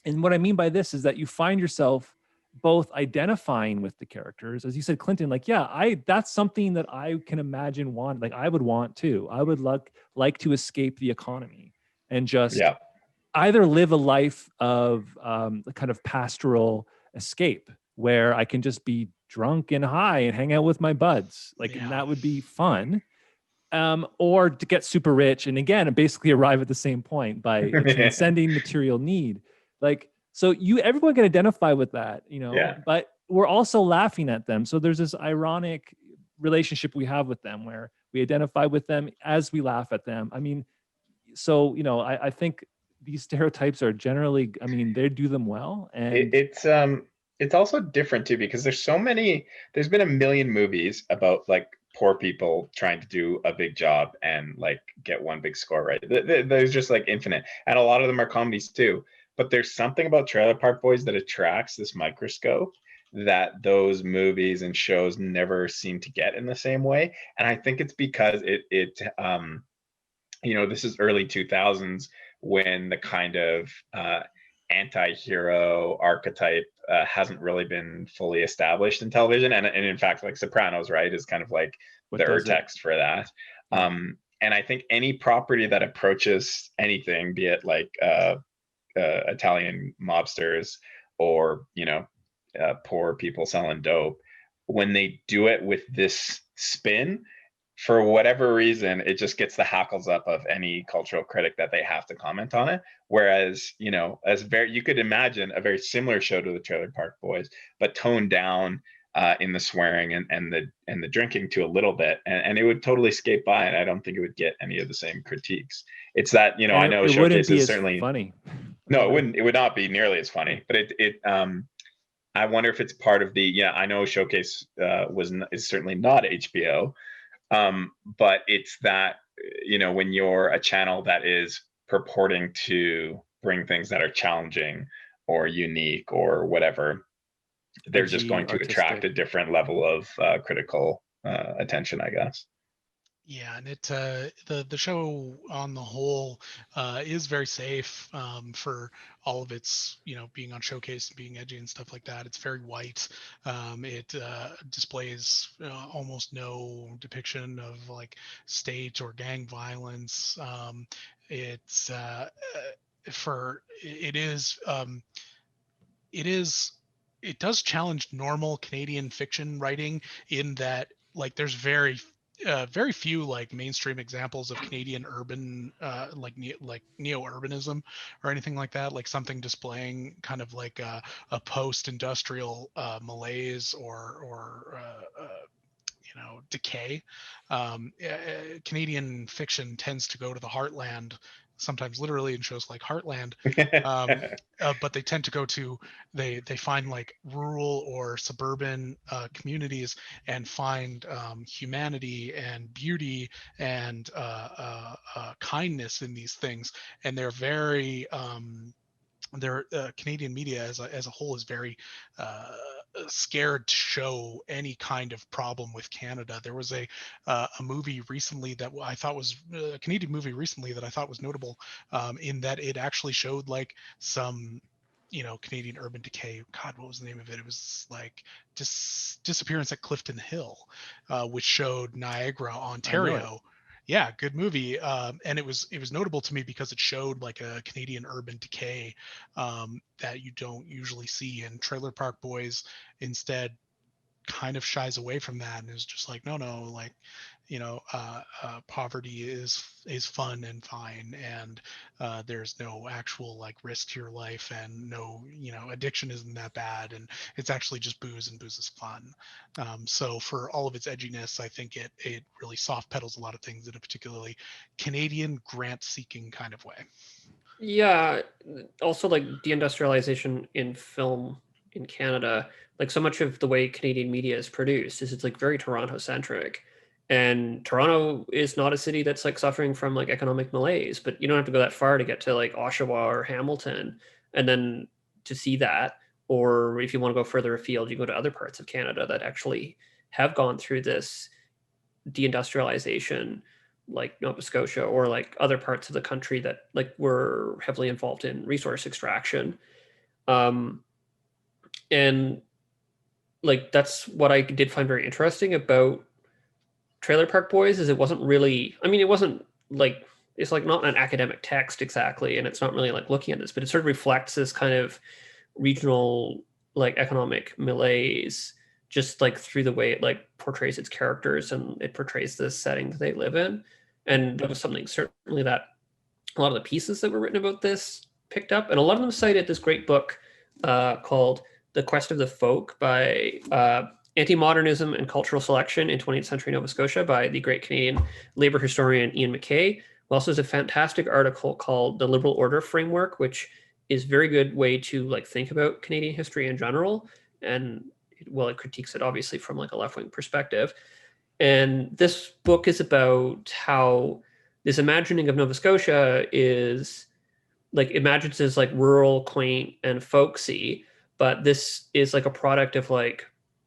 And what I mean by this is that you find yourself both identifying with the characters, as you said, Clinton, like, yeah, that's something that I can imagine like I would want too. I would like to escape the economy and just either live a life of kind of pastoral escape where I can just be drunk and high and hang out with my buds. And that would be fun. Or to get super rich and again, basically arrive at the same point by transcending material need. So everyone can identify with that, but we're also laughing at them. So there's this ironic relationship we have with them where we identify with them as we laugh at them. I mean, so, I think these stereotypes are generally, they do them well. And it's also different too, because there's been a million movies about like poor people trying to do a big job and like get one big score, right? There's just like infinite, and a lot of them are comedies too. But there's something about Trailer Park Boys that attracts this microscope that those movies and shows never seem to get in the same way. And I think it's because this is early 2000s when the kind of anti-hero archetype hasn't really been fully established in television. And in fact, like Sopranos, right, is kind of like the urtext for that. And I think any property that approaches anything, be it like Italian mobsters or poor people selling dope, when they do it with this spin, for whatever reason, it just gets the hackles up of any cultural critic that they have to comment on it. Whereas, you could imagine a very similar show to the Trailer Park Boys, but toned down in the swearing and the drinking to a little bit, and it would totally skate by, and I don't think it would get any of the same critiques. It's that, I know Showcase is certainly funny. No, it wouldn't. It would not be nearly as funny. But I wonder if it's part of the. I know Showcase is certainly not HBO, but it's that when you're a channel that is purporting to bring things that are challenging or unique or whatever, they're just going to attract a different level of critical attention, I guess. Yeah, and the show on the whole is very safe for all of its being on Showcase and being edgy and stuff like that. It's very white. It displays almost no depiction of like state or gang violence. It does challenge normal Canadian fiction writing in that like there's very few like mainstream examples of Canadian urban like neo-urbanism or anything like that, like something displaying kind of like a post-industrial malaise or decay. Canadian fiction tends to go to the heartland, sometimes literally in shows like Heartland, but they tend to go to they find like rural or suburban communities and find humanity and beauty and kindness in these things, and they're very Canadian media as a whole is very scared to show any kind of problem with Canada. There was a movie recently that I thought was a Canadian movie recently that I thought was notable in that it actually showed like some Canadian urban decay. God, what was the name of it? It was like Disappearance at Clifton Hill, which showed Niagara, Ontario. Yeah, good movie. And it was notable to me because it showed like a Canadian urban decay that you don't usually see. And Trailer Park Boys instead kind of shies away from that and is just like, no, like, poverty is fun and fine, and there's no actual like risk to your life, and no, addiction isn't that bad, and it's actually just booze, and booze is fun. So for all of its edginess, I think it really soft pedals a lot of things in a particularly Canadian grant-seeking kind of way. Yeah, also like deindustrialization in film in Canada, like so much of the way Canadian media is produced is it's like very Toronto centric, and Toronto is not a city that's like suffering from like economic malaise, but you don't have to go that far to get to like Oshawa or Hamilton and then to see that. Or if you want to go further afield, you go to other parts of Canada that actually have gone through this deindustrialization like Nova Scotia or like other parts of the country that like were heavily involved in resource extraction. And like that's what I did find very interesting about Trailer Park Boys is it wasn't really, I mean, it wasn't like, it's like not an academic text exactly, and it's not really like looking at this, but it sort of reflects this kind of regional like economic malaise just like through the way it like portrays its characters and it portrays the setting that they live in. And that was something certainly that a lot of the pieces that were written about this picked up, and a lot of them cited this great book called The Quest of the Folk by Anti-Modernism and Cultural Selection in 20th Century Nova Scotia by the great Canadian labor historian Ian McKay. Also, there's a fantastic article called The Liberal Order Framework, which is a very good way to like think about Canadian history in general. And well, it critiques it obviously from like a left-wing perspective. And this book is about how this imagining of Nova Scotia is like imagines as like rural, quaint, and folksy, but this is like a product of like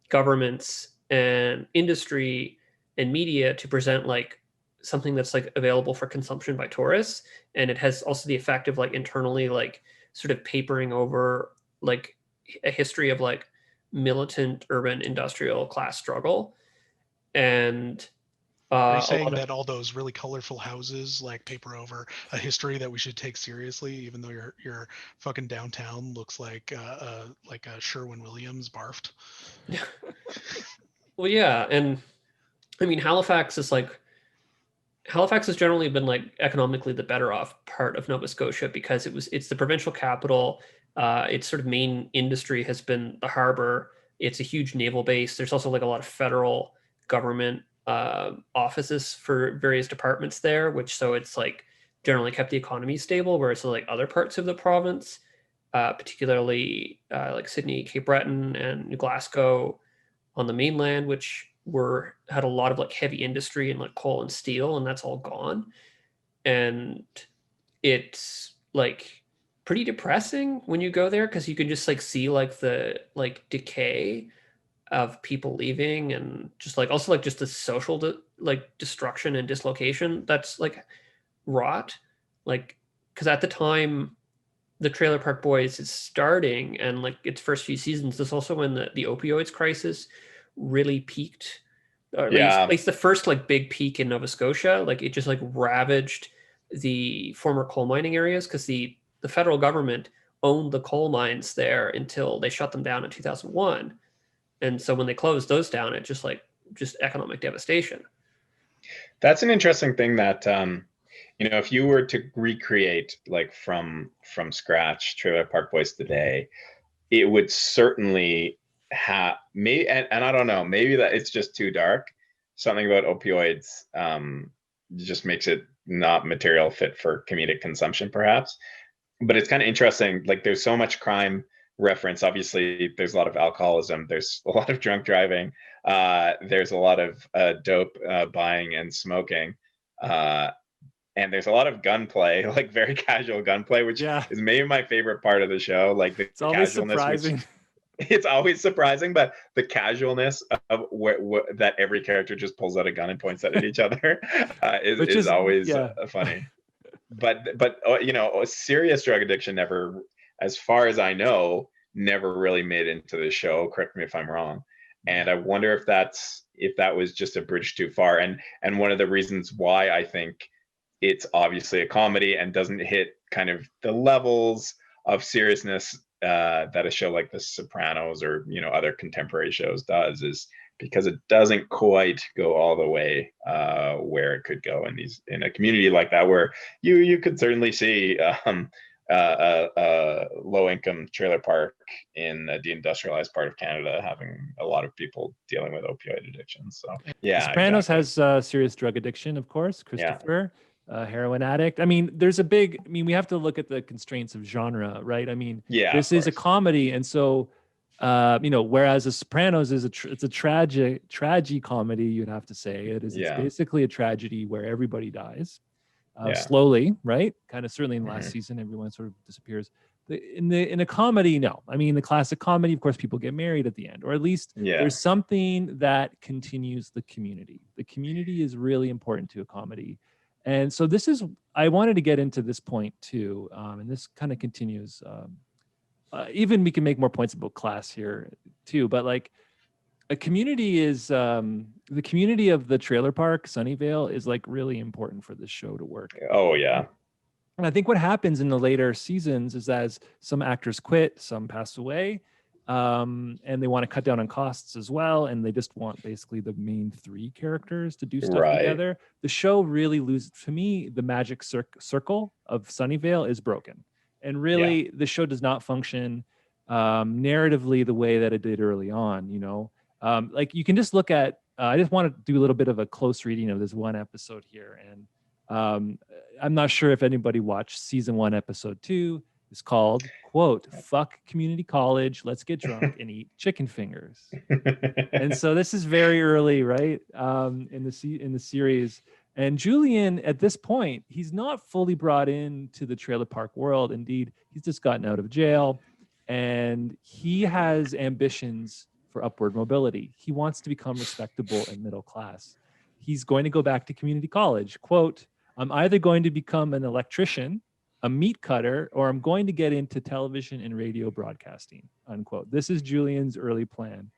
governments and industry and media to present like something that's like available for consumption by tourists. And it has also the effect of like internally like sort of papering over like a history of like militant urban industrial class struggle. And are you saying that all those really colorful houses like paper over a history that we should take seriously, even though your fucking downtown looks like a Sherwin-Williams barfed? Well, yeah, and I mean Halifax has generally been like economically the better off part of Nova Scotia because it's the provincial capital. Its sort of main industry has been the harbor. It's a huge naval base. There's also like a lot of federal government offices for various departments there, which so it's like generally kept the economy stable, whereas like other parts of the province, particularly like Sydney, Cape Breton, and Glasgow on the mainland, which had a lot of like heavy industry and like coal and steel, and that's all gone. And it's like pretty depressing when you go there because you can just like see like the like decay of people leaving and just like also like just the social like destruction and dislocation that's like wrought, like because at the time the Trailer Park Boys is starting and like its first few seasons, this also when the opioids crisis really peaked, or at least the first like big peak in Nova Scotia. Like it just like ravaged the former coal mining areas because the federal government owned the coal mines there until they shut them down in 2001. And so when they closed those down, it just economic devastation. That's an interesting thing that, if you were to recreate like from scratch Trailer Park Boys today, it would certainly have maybe, and I don't know, maybe that it's just too dark. Something about opioids just makes it not material fit for comedic consumption, perhaps. But it's kind of interesting. Like there's so much crime reference. Obviously there's a lot of alcoholism, there's a lot of drunk driving, there's a lot of dope buying and smoking, and there's a lot of gunplay, like very casual gunplay, which is maybe my favorite part of the show. Like it's always surprising. It's always surprising, but the casualness of that every character just pulls out a gun and points it at each other is always funny. But serious drug addiction never, as far as I know, never really made it into the show. Correct me if I'm wrong. And I wonder if that was just a bridge too far. And one of the reasons why I think it's obviously a comedy and doesn't hit kind of the levels of seriousness that a show like The Sopranos or other contemporary shows does, is because it doesn't quite go all the way where it could go in a community like that, where you could certainly see low-income trailer park in a deindustrialized part of Canada having a lot of people dealing with opioid addiction. So yeah, Sopranos has serious drug addiction, of course. Christopher, heroin addict. I mean, we have to look at the constraints of genre, right? I mean, this is a comedy, and so whereas The Sopranos is it's a tragic comedy, you'd have to say it's basically a tragedy where everybody dies. Slowly, right? Kind of certainly in the last season, everyone sort of disappears. In a comedy, no. I mean, the classic comedy, of course, people get married at the end, or at least there's something that continues the community. The community is really important to a comedy. And so I wanted to get into this point too. And this kind of continues. Even we can make more points about class here too, but like a community is, the community of the trailer park, Sunnyvale, is like really important for this show to work. Oh yeah. And I think what happens in the later seasons is as some actors quit, some pass away, and they want to cut down on costs as well. And they just want basically the main three characters to do stuff together. The show really loses, to me, the magic circle of Sunnyvale is broken. And really, the show does not function narratively the way that it did early on, you know? Like you can just look at, I just want to do a little bit of a close reading of this one episode here. And I'm not sure if anybody watched season 1, episode 2. It's called, quote, "Fuck community college, let's get drunk and eat chicken fingers." And so this is very early, right? In the series. And Julian, at this point, he's not fully brought into the trailer park world. Indeed, he's just gotten out of jail, and he has ambitions for upward mobility. He wants to become respectable and middle class. He's going to go back to community college. Quote, "I'm either going to become an electrician, a meat cutter, or I'm going to get into television and radio broadcasting," unquote. This is Julian's early plan.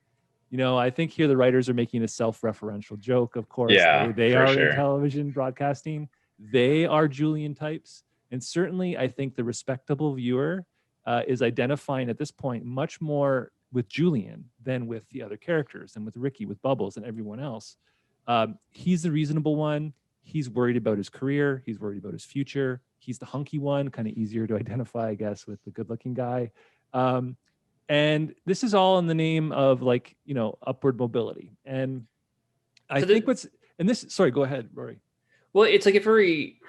You know, I think here the writers are making a self-referential joke, of course. Yeah, they for are sure. in television broadcasting. They are Julian types. And certainly I think the respectable viewer is identifying at this point much more with Julian than with the other characters, and with Ricky, with Bubbles, and everyone else. He's the reasonable one. He's worried about his career. He's worried about his future. He's the hunky one, kind of easier to identify, I guess, with the good-looking guy. And this is all in the name of, like, you know, upward mobility. And I think sorry, go ahead, Rory. Well, it's like a very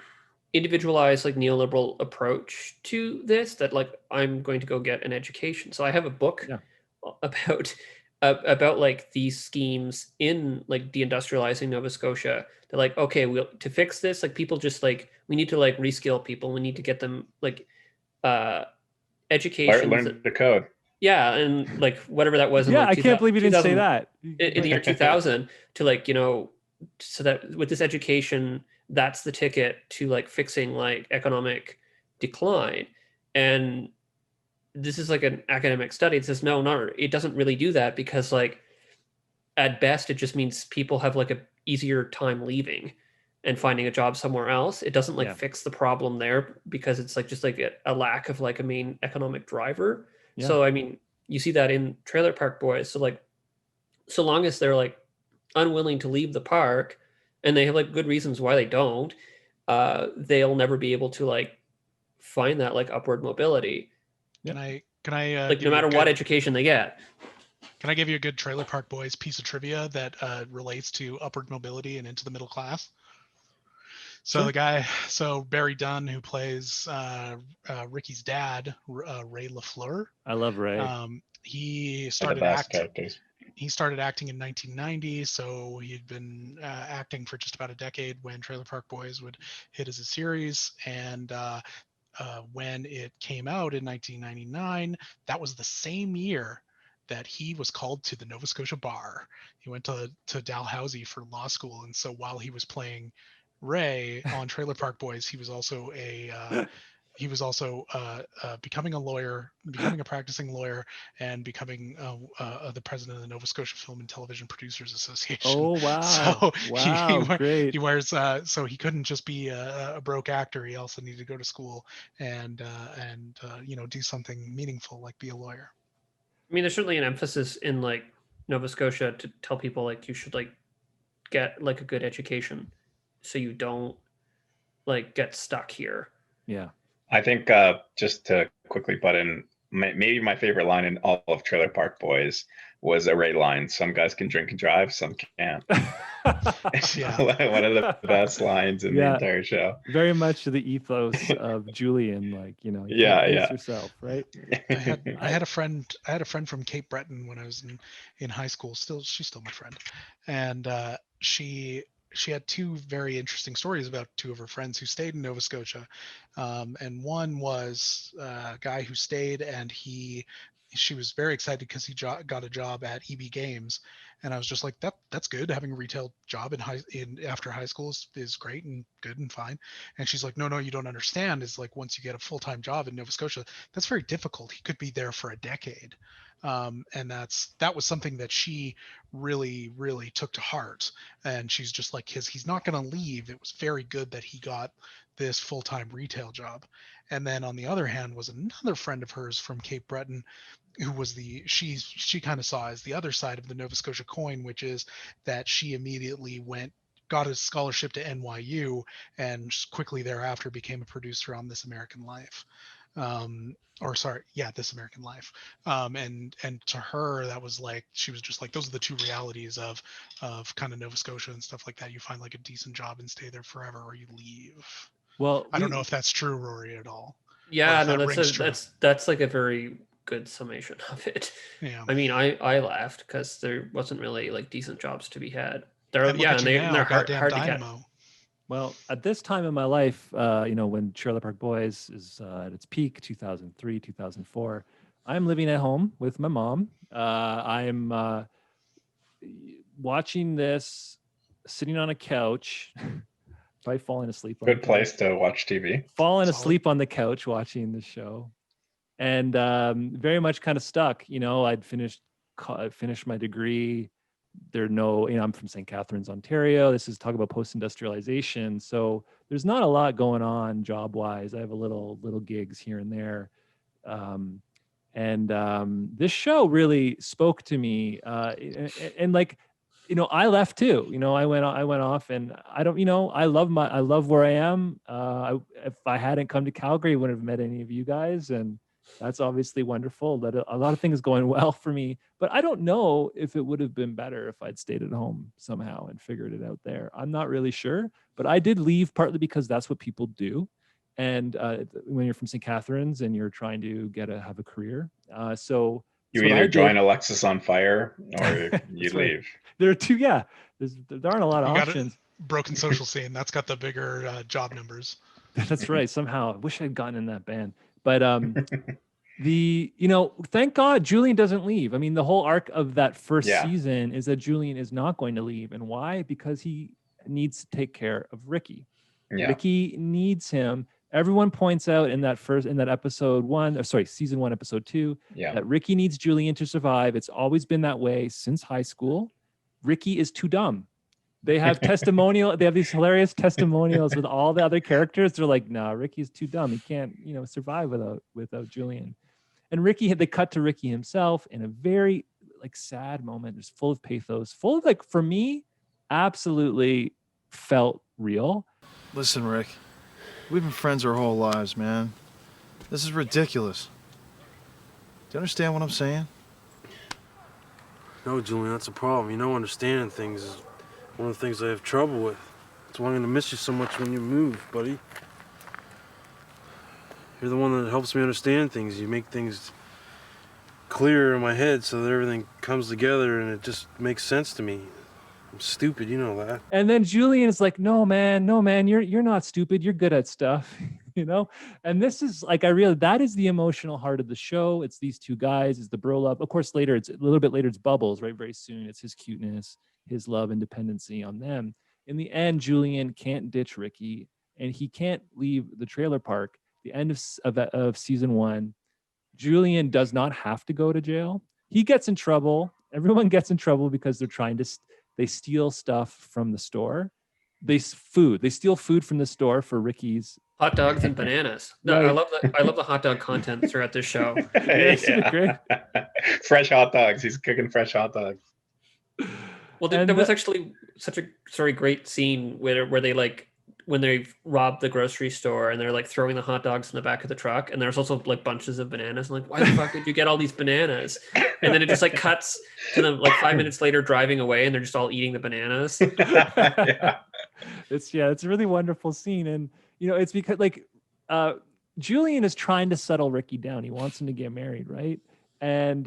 individualized, like, neoliberal approach to this, that like, I'm going to go get an education. So I have a book about like these schemes in like deindustrializing Nova Scotia. They're like, okay, to fix this, like, people just like, we need to like reskill people. We need to get them like education. Learn the code. Yeah, and like whatever that was. Yeah, I can't believe you didn't say that. In the year 2000, to like, you know, so that with this education, that's the ticket to like fixing like economic decline. And this is like an academic study. It says, no, it doesn't really do that, because like at best, it just means people have like a easier time leaving and finding a job somewhere else. It doesn't like fix the problem there, because it's like just like a lack of like a main economic driver. Yeah. So, I mean, you see that in Trailer Park Boys. So like, so long as they're like unwilling to leave the park, and they have like good reasons why they don't, they'll never be able to like find that like upward mobility. Can I like, no matter what education they get. Can I give you a good Trailer Park Boys piece of trivia that relates to upward mobility and into the middle class? So Barry Dunn, who plays Ricky's dad, Ray LaFleur. I love Ray. He started acting. He started acting in 1990, so he'd been acting for just about a decade when Trailer Park Boys would hit as a series. And when it came out in 1999, that was the same year that he was called to the Nova Scotia bar. He went to Dalhousie for law school, and so while he was playing Ray on Trailer Park Boys, he was also becoming a lawyer, becoming a practicing lawyer, and becoming the president of the Nova Scotia Film and Television Producers Association. Oh wow! So Great. He wears so he couldn't just be a broke actor. He also needed to go to school and you know, do something meaningful, like be a lawyer. I mean, there's certainly an emphasis in like Nova Scotia to tell people like you should like get like a good education, so you don't like get stuck here. Yeah. I think just to quickly butt in, maybe my favorite line in all of Trailer Park Boys was a Ray line: "Some guys can drink and drive, some can't." One of the best lines in the entire show. Very much the ethos of Julian, like, you know, yourself, right? I had a friend from Cape Breton when I was in high school. She's still my friend, and she had two very interesting stories about two of her friends who stayed in Nova Scotia. And one was a guy who stayed, and she was very excited because he got a job at EB Games. And I was just like, that's good. Having a retail job after high school is great and good and fine. And she's like, no, you don't understand. Is like, once you get a full-time job in Nova Scotia, that's very difficult. He could be there for a decade. And that was something that she really, really took to heart. And she's just like, he's not going to leave. It was very good that he got this full-time retail job. And then on the other hand was another friend of hers from Cape Breton, who was she kind of saw as the other side of the Nova Scotia coin, which is that she immediately got a scholarship to NYU and quickly thereafter became a producer on This American Life. This American Life. And to her, that was like, she was just like, those are the two realities of kind of Nova Scotia and stuff like that. You find like a decent job and stay there forever, or you leave. Well, I don't know if that's true, Rory, at all. Yeah, no, that's like a very good summation of it. Yeah. I mean, I laughed because there wasn't really like decent jobs to be had. They're And they're hard to Dynamo. get. Well, at this time in my life, when Trailer Park Boys is at its peak, 2003, 2004, I'm living at home with my mom. I'm watching this, sitting on a couch, probably falling asleep. Good place to watch TV. Falling asleep on the couch watching the show, and very much kind of stuck. I'd finished my degree. I'm from St. Catharines, Ontario. This is talk about post-industrialization. So there's not a lot going on job-wise. I have a little gigs here and there. This show really spoke to me. I left too. I went off, and I don't, I love where I am. If I hadn't come to Calgary, I wouldn't have met any of you guys. And that's obviously wonderful that a lot of things going well for me, but I don't know if it would have been better if I'd stayed at home somehow and figured it out there. I'm not really sure, but I did leave partly because that's what people do. And when you're from St. Catharines and you're trying to have a career. So you either join Alexis on Fire or you leave. Right. There are two. Yeah. There aren't a lot of options. Broken Social Scene. That's got the bigger job numbers. That's right. Somehow I wish I'd gotten in that band. But thank God Julian doesn't leave. I mean, the whole arc of that first season is that Julian is not going to leave. And why? Because he needs to take care of Ricky. Yeah. Ricky needs him. Everyone points out in that season 1, episode 2, that Ricky needs Julian to survive. It's always been that way since high school. Ricky is too dumb. They have they have these hilarious testimonials with all the other characters. They're like, nah, Ricky's too dumb. He can't, survive without Julian. And they cut to Ricky himself in a very sad moment. It's full of pathos, full of for me, absolutely felt real. Listen, Rick, we've been friends our whole lives, man. This is ridiculous. Do you understand what I'm saying? No, Julian, that's a problem. Understanding things is one of the things I have trouble with. That's why I'm gonna miss you so much when you move, buddy. You're the one that helps me understand things. You make things clear in my head so that everything comes together and it just makes sense to me. I'm stupid, you know that. And then Julian is like, no man, you're not stupid. You're good at stuff, And this is that is the emotional heart of the show. It's these two guys, it's the bro love. Of course, a little bit later, it's Bubbles, right? Very soon, it's his cuteness, his love and dependency on them. In the end, Julian can't ditch Ricky, and he can't leave the trailer park. The end of season 1, Julian does not have to go to jail. He gets in trouble. Everyone gets in trouble because they steal stuff from the store. They steal food from the store for Ricky's hot dogs and bananas. No, right. I love the hot dog content throughout this show. Great. Fresh hot dogs. He's cooking fresh hot dogs. Well, there was actually such a great scene where they when they rob the grocery store and they're throwing the hot dogs in the back of the truck, and there's also bunches of bananas. I'm why the fuck did you get all these bananas? And then it just cuts to them 5 minutes later driving away, and they're just all eating the bananas. It's a really wonderful scene, and it's because Julian is trying to settle Ricky down. He wants him to get married, right? And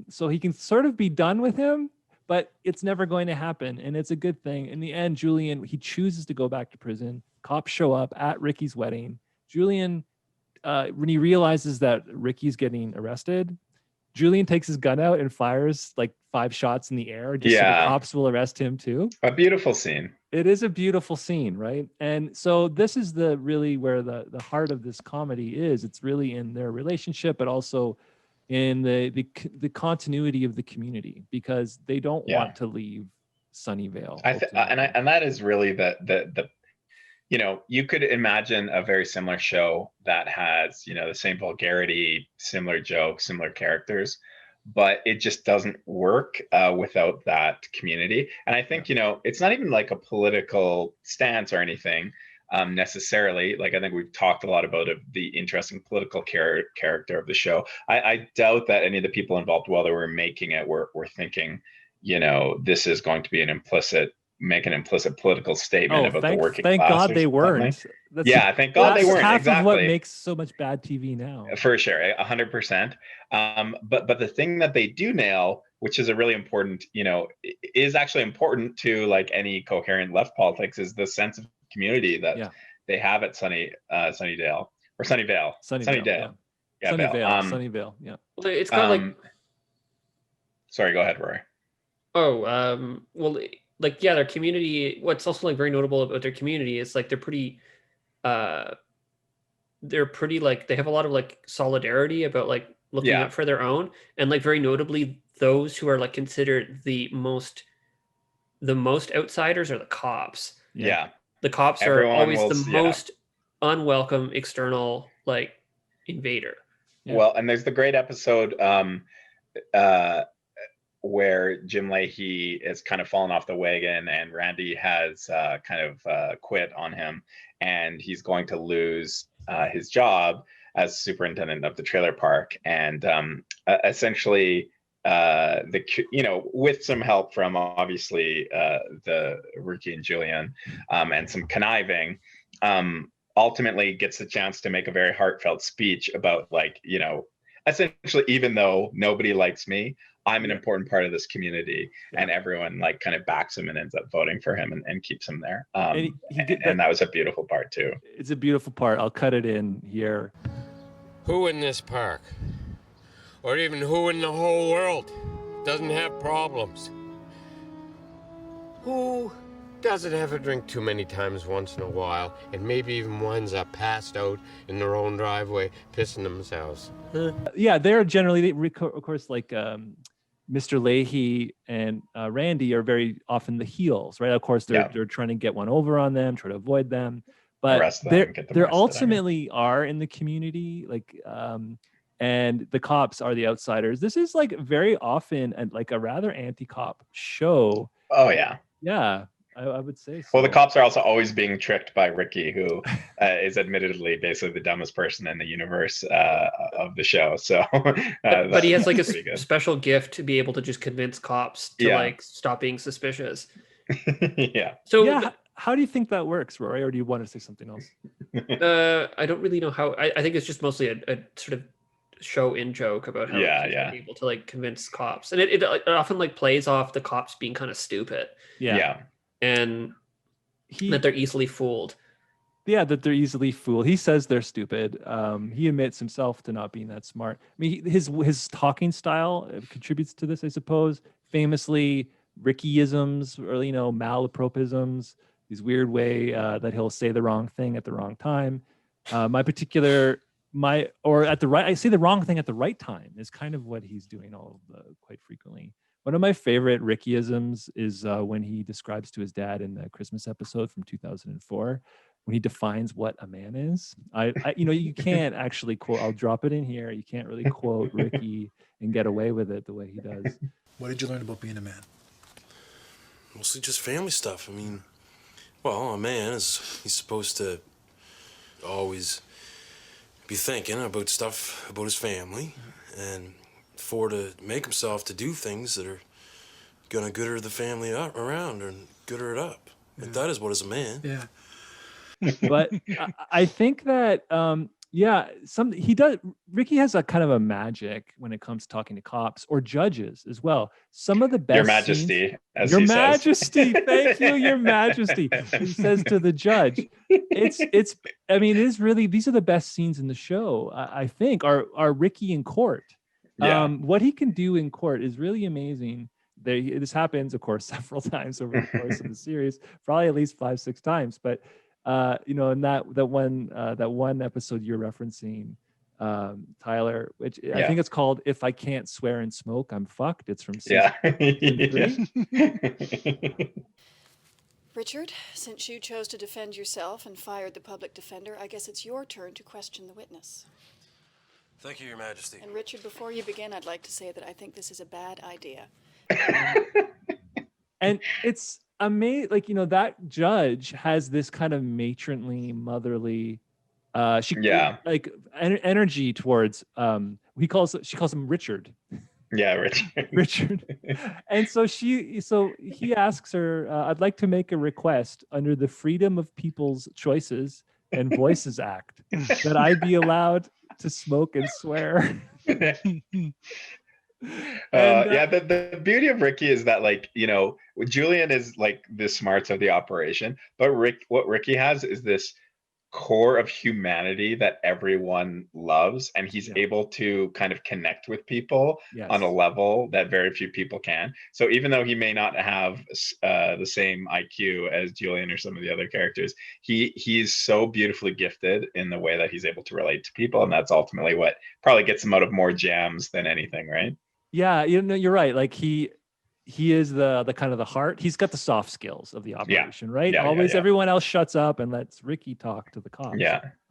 so he can sort of be done with him, but it's never going to happen. And it's a good thing. In the end, Julian, he chooses to go back to prison. Cops show up at Ricky's wedding. Julian, when he realizes that Ricky's getting arrested, Julian takes his gun out and fires like 5 shots in the air just so the cops will arrest him too. A beautiful scene. It is a beautiful scene, right? And so this is the really where the heart of this comedy is. It's really in their relationship, but also in the continuity of the community, because they don't want to leave Sunnyvale. And that is really the you know, you could imagine a very similar show that has, you know, the same vulgarity, similar jokes, similar characters, but it just doesn't work without that community. And I think, you know, it's not even like a political stance or anything necessarily. Like, I think we've talked a lot about the interesting political character of the show. I doubt that any of the people involved while they were making it were thinking, you know, this is going to be make an implicit political statement about the working class. Thank God they weren't. Thank God they weren't. Half of what makes so much bad TV now. For sure, 100%. But the thing that they do nail, which is a really important, you know, is actually important to like any coherent left politics, is the sense of community that they have at Sunnyvale. Sunnyvale. Yeah. Well, it's kind of like. Sorry, go ahead, Rory. Well, like, yeah, their community, what's also like very notable about their community is like they're pretty like, they have a lot of like solidarity about like looking out for their own, and like very notably those who are like considered the most outsiders are the cops. The cops are always the most unwelcome external like invader. Well, and there's the great episode where Jim Leahy is kind of fallen off the wagon and Randy has kind of quit on him, and he's going to lose his job as superintendent of the trailer park. And essentially, you know, with some help from obviously the Ricky and Julian and some conniving, ultimately gets the chance to make a very heartfelt speech about, like, you know, essentially, even though nobody likes me, I'm an important part of this community, and everyone like kind of backs him and ends up voting for him and keeps him there. And that was a beautiful part too. It's a beautiful part. I'll cut it in here. Who in this park, or even who in the whole world, doesn't have problems? Who doesn't have a drink too many times once in a while, and maybe even winds up passed out in their own driveway, pissing themselves? Yeah, they're generally, of course, like Mr. Leahy and Randy are very often the heels, right? Of course, they're trying to get one over on them, try to avoid them, but they're ultimately are in the community, like, and the cops are the outsiders. This is like very often like a rather anti-cop show. Oh yeah. Yeah. I would say so. Well, the cops are also always being tricked by Ricky, who is admittedly basically the dumbest person in the universe of the show. So, but he has like a special gift to be able to just convince cops to like stop being suspicious. So how do you think that works, Rory? Or do you want to say something else? I don't really know how. I think it's just mostly a sort of show in joke about how he's able to like convince cops, and it often like plays off the cops being kind of stupid. And that they're easily fooled. Yeah, that they're easily fooled. He says they're stupid. He admits himself to not being that smart. I mean, his talking style contributes to this, I suppose. Famously, Rickyisms, or, you know, malapropisms, these weird way that he'll say the wrong thing at the wrong time. I say the wrong thing at the right time is kind of what he's doing quite frequently. One of my favorite Rickyisms is when he describes to his dad in the Christmas episode from 2004, when he defines what a man is. You know, you can't actually quote, I'll drop it in here. You can't really quote Ricky and get away with it the way he does. What did you learn about being a man? Mostly just family stuff. I mean, well, a man he's supposed to always be thinking about stuff about his family, and to make himself to do things that are gonna gooder the family up around and gooder it up. Like, that is what is a man. Yeah. But I think that Ricky has a kind of a magic when it comes to talking to cops or judges as well. Some of the best Your Majesty, scenes, as Your he Majesty, says. thank you, Your Majesty. He says to the judge. I mean, it is really, these are the best scenes in the show, I think, are Ricky in court. Yeah. What he can do in court is really amazing. This happens, of course, several times over the course of the series, probably at least 5-6 times. But in that one episode you're referencing, Tyler, which I think it's called "If I Can't Swear and Smoke, I'm Fucked." It's from season 3. Richard, since you chose to defend yourself and fired the public defender, I guess it's your turn to question the witness. Thank you, Your Majesty. And Richard, before you begin, I'd like to say that I think this is a bad idea. And it's amazing, that judge has this kind of matronly, motherly, energy towards. She calls him Richard. Yeah, Richard. Richard. And so he asks her, I'd like to make a request under the Freedom of People's Choices and Voices Act that I be allowed to smoke and swear. The beauty of Ricky is that, Julian is like the smarts of the operation, but what Ricky has is this core of humanity that everyone loves, and he's able to kind of connect with people on a level that very few people can. So even though he may not have the same IQ as Julian or some of the other characters, he's so beautifully gifted in the way that he's able to relate to people, and that's ultimately what probably gets him out of more jams than anything, right? Yeah, you're right. Like he is the kind of the heart. He's got the soft skills of the operation, right? Always everyone else shuts up and lets Ricky talk to the cops.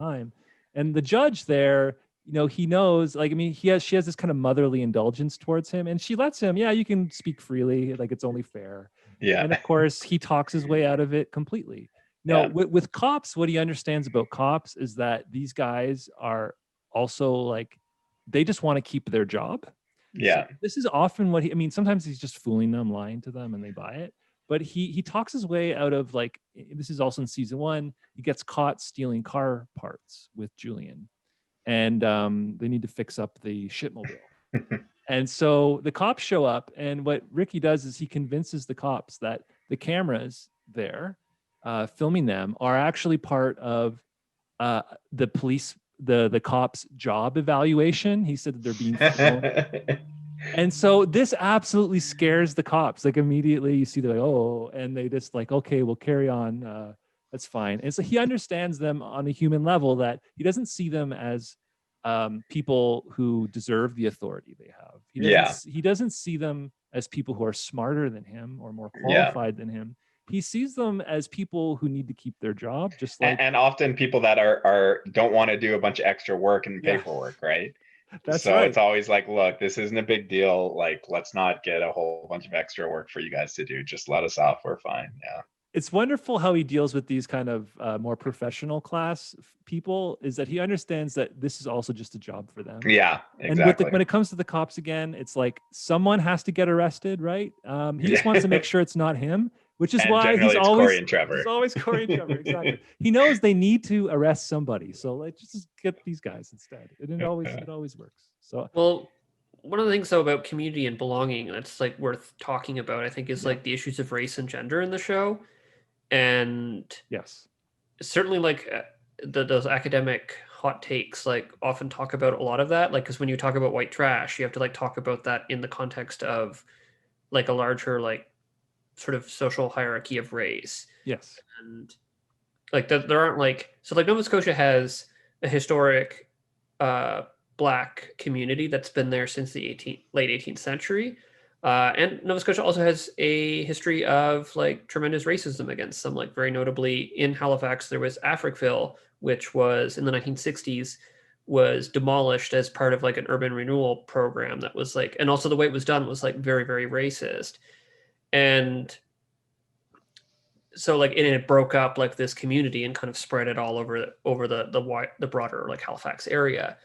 Time. And the judge there, he knows, she has this kind of motherly indulgence towards him, and she lets him, you can speak freely, like it's only fair. Yeah. And of course he talks his way out of it completely. With cops, what he understands about cops is that these guys are also they just want to keep their job. Yeah. So this is often what sometimes he's just fooling them, lying to them, and they buy it. But he talks his way out of, this is also in season 1, he gets caught stealing car parts with Julian, and they need to fix up the shipmobile. And so the cops show up, and what Ricky does is he convinces the cops that the cameras there filming them are actually part of the police, the cops' job evaluation. He said that they're being filmed. And so this absolutely scares the cops. Immediately you see they're and they just okay, we'll carry on. That's fine. And so he understands them on a human level, that he doesn't see them as people who deserve the authority they have. He doesn't see them as people who are smarter than him or more qualified than him. He sees them as people who need to keep their job, just and often people that don't want to do a bunch of extra work and paperwork, right? That's so right. It's always look, this isn't a big deal. Let's not get a whole bunch of extra work for you guys to do. Just let us off. We're fine. Yeah. It's wonderful how he deals with these kind of more professional people, is that he understands that this is also just a job for them. Yeah, exactly. And when it comes to the cops again, it's someone has to get arrested, right? He just wants to make sure it's not him, which is why he's always Corey and Trevor. He's always Corey and Trevor, exactly. He knows they need to arrest somebody, so let's just get these guys instead. And it always works. So one of the things though about community and belonging that's worth talking about, I think, is the issues of race and gender in the show. And certainly those academic hot takes often talk about a lot of that, because when you talk about white trash, you have to talk about that in the context of a larger sort of social hierarchy of race. Yes. And there aren't Nova Scotia has a historic Black community that's been there since the late 18th century. And Nova Scotia also has a history of tremendous racism against them. Very notably in Halifax, there was Africville, which was in the 1960s, was demolished as part of an urban renewal program that was and also the way it was done was very, very racist. And so it broke up this community and kind of spread it all over the broader Halifax area.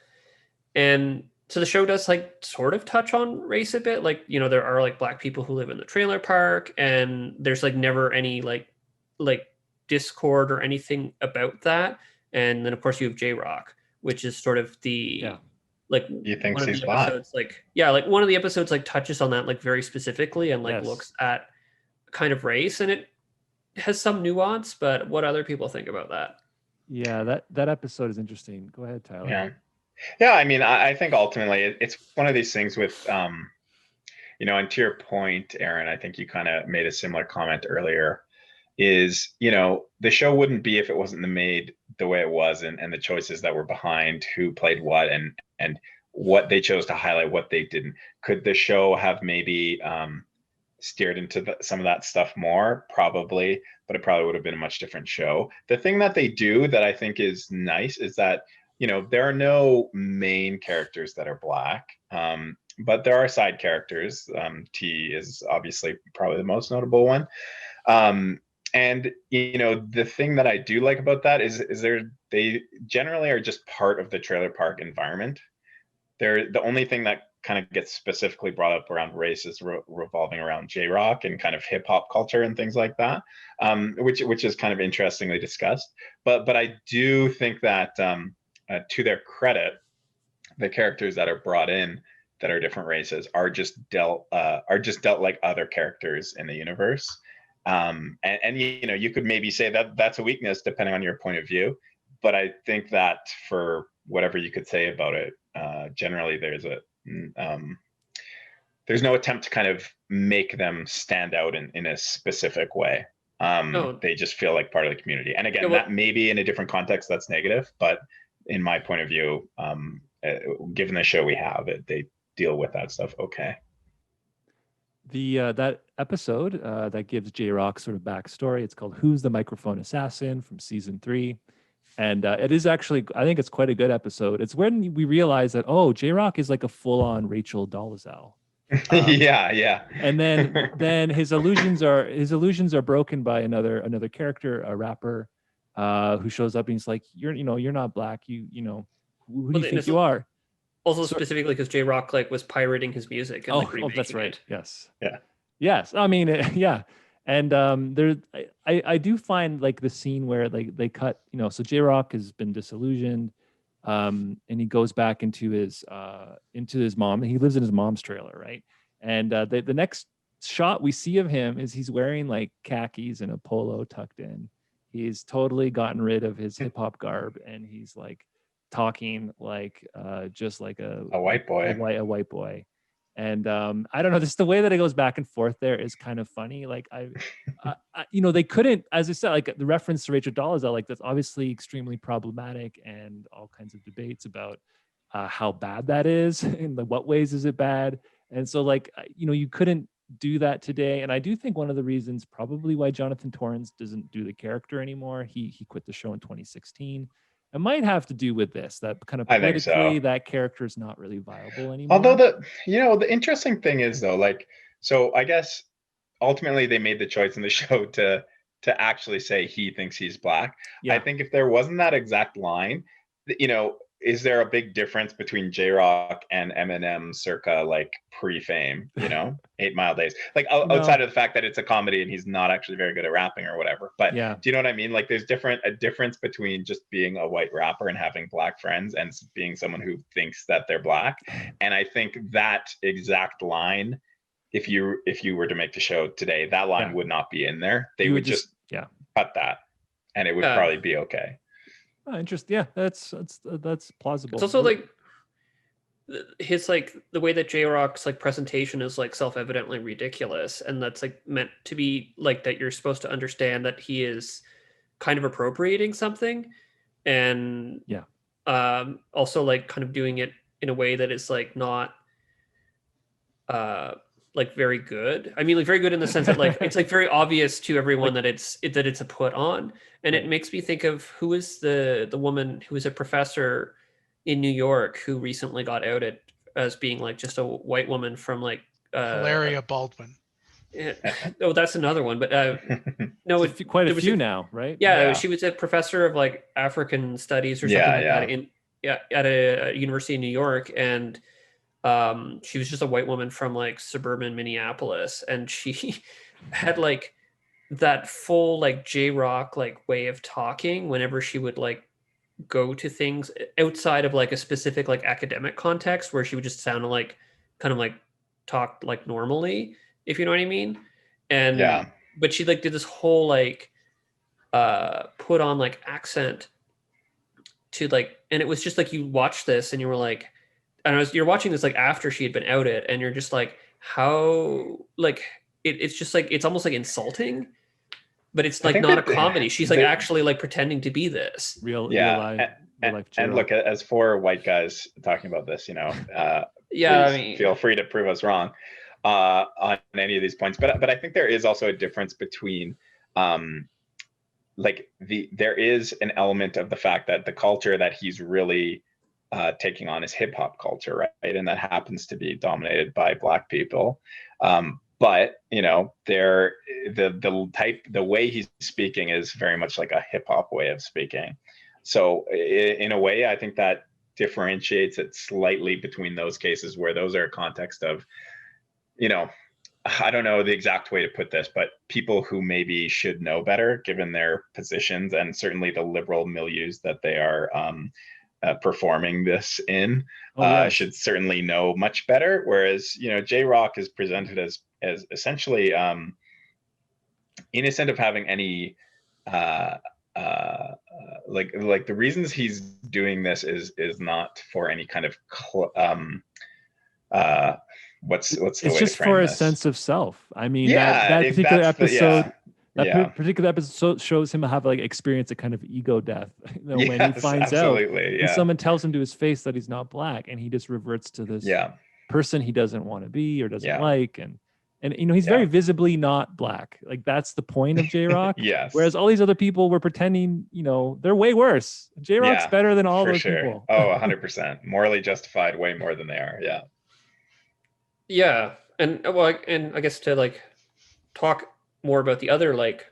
And so the show does sort of touch on race a bit. There are Black people who live in the trailer park, and there's never any discord or anything about that. And then of course you have J-Rock, which is sort of the you think he's Black. One of the episodes touches on that very specifically and looks at kind of race, and it has some nuance. But what other people think about that? Yeah, that episode is interesting. Go ahead, Tyler. Yeah. Yeah, I mean, I think ultimately it's one of these things with, and to your point, Aaron, I think you kind of made a similar comment earlier, is, the show wouldn't be if it wasn't made the way it was, and the choices that were behind who played what, and what they chose to highlight, what they didn't. Could the show have maybe steered into some of that stuff more? Probably, but it probably would have been a much different show. The thing that they do that I think is nice is that, there are no main characters that are Black, but there are side characters. T is obviously probably the most notable one. And the thing that I do like about that is they generally are just part of the trailer park environment. They're the only thing that kind of gets specifically brought up around race is revolving around J-rock and kind of hip hop culture and things like that, which is kind of interestingly discussed. But I do think that, to their credit, the characters that are brought in that are different races are just dealt like other characters in the universe. And you could maybe say that that's a weakness depending on your point of view, but I think that for whatever you could say about it, generally there's no attempt to kind of make them stand out in a specific way. They just feel like part of the community. And again, that maybe in a different context that's negative, but in my point of view, given the show we have, they deal with that stuff okay. That episode that gives J-Rock sort of backstory, it's called "Who's the Microphone Assassin" from season 3, and it is actually, I think it's quite a good episode. It's when we realize that J-Rock is like a full-on Rachel Dolezal. Yeah. And then his illusions are broken by another character, a rapper, who shows up and he's like, you're not Black, who do you think you are? Also, specifically because J-Rock was pirating his music and that's right. it. Yes. Yeah. Yes. I mean, yeah. And I do find the scene where they cut, so J-Rock has been disillusioned, and he goes back into his mom. He lives in his mom's trailer, right? And the next shot we see of him is he's wearing khakis and a polo tucked in. He's totally gotten rid of his hip hop garb, and he's talking just like a white boy, a white boy. And I don't know, just the way that it goes back and forth there is kind of funny. They couldn't, as I said, the reference to Rachel Dolezal, that's obviously extremely problematic, and all kinds of debates about how bad that is and what ways is it bad. And so you couldn't do that today. And I do think one of the reasons probably why Jonathan Torrens doesn't do the character anymore, he quit the show in 2016. It might have to do with this, that kind of politically, that character is not really viable anymore. Although the interesting thing is though, so I guess ultimately they made the choice in the show to actually say he thinks he's Black. Yeah. I think if there wasn't that exact line, is there a big difference between J-Rock and Eminem circa pre-fame, 8 Mile Days? Outside of the fact that it's a comedy and he's not actually very good at rapping or whatever. But yeah. Do you know what I mean? There's a difference between just being a white rapper and having Black friends and being someone who thinks that they're Black. And I think that exact line, if you were to make the show today, that line would not be in there. They would just cut that, and it would probably be okay. Oh, interesting. Yeah, that's plausible. It's also his the way that J-Rock's presentation is self-evidently ridiculous, and that's meant to be that you're supposed to understand that he is kind of appropriating something, and also kind of doing it in a way that is not very good. I mean, very good in the sense that it's very obvious to everyone that it's a put on, and it makes me think of who is the woman who is a professor in New York who recently got outed as being just a white woman from Hilaria Baldwin. Yeah. Oh, that's another one, but no, it's quite a few now, right? Yeah, she was a professor of African studies or something that at a university in New York, and she was just a white woman from suburban Minneapolis, and she had that full J-Rock way of talking whenever she would go to things outside of a specific academic context, where she would just sound kind of talk normally, if you know what I mean. And but she did this whole put on accent to like, and it was just like, you watch this and you were like, you're watching this like after she had been outed, and you're just like, how, like, it's just like, it's almost like insulting, but it's like not a comedy. She's like actually like pretending to be this. Real life and look, as 4 white guys talking about this, yeah, please feel free to prove us wrong on any of these points. But I think there is also a difference between there is an element of the fact that the culture that he's really taking on is hip hop culture, right? And that happens to be dominated by Black people. But the way he's speaking is very much like a hip hop way of speaking. So in a way, I think that differentiates it slightly between those cases where those are a context of, I don't know the exact way to put this, but people who maybe should know better given their positions, and certainly the liberal milieus that they are performing this in, should certainly know much better. Whereas, J-Rock is presented as essentially innocent of having any like the reasons he's doing this is not for any kind of what's the it's way just to frame for this? a sense of self. I mean, Yeah, that particular episode. That particular episode shows him have like experience a kind of ego death. When he finds out, and someone tells him to his face that he's not Black, and he just reverts to this person he doesn't want to be or doesn't like, and he's very visibly not Black. Like, that's the point of J-Rock. Yes. Whereas all these other people were pretending, they're way worse. J-Rock's better than all those people. Oh, 100%. Morally justified way more than they are. Yeah. Yeah, and I guess to like talk more about the other like